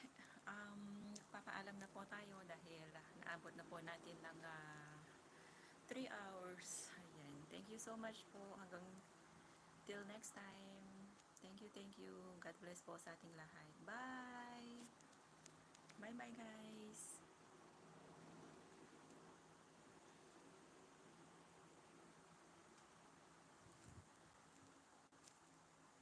Speaker 1: Papaalam na po tayo dahil naabot na po natin ng 3 hours. Ayan. Thank you so much po. Hanggang till next time. Thank you, thank you. God bless po sa ating lahat. Bye! Bye-bye guys!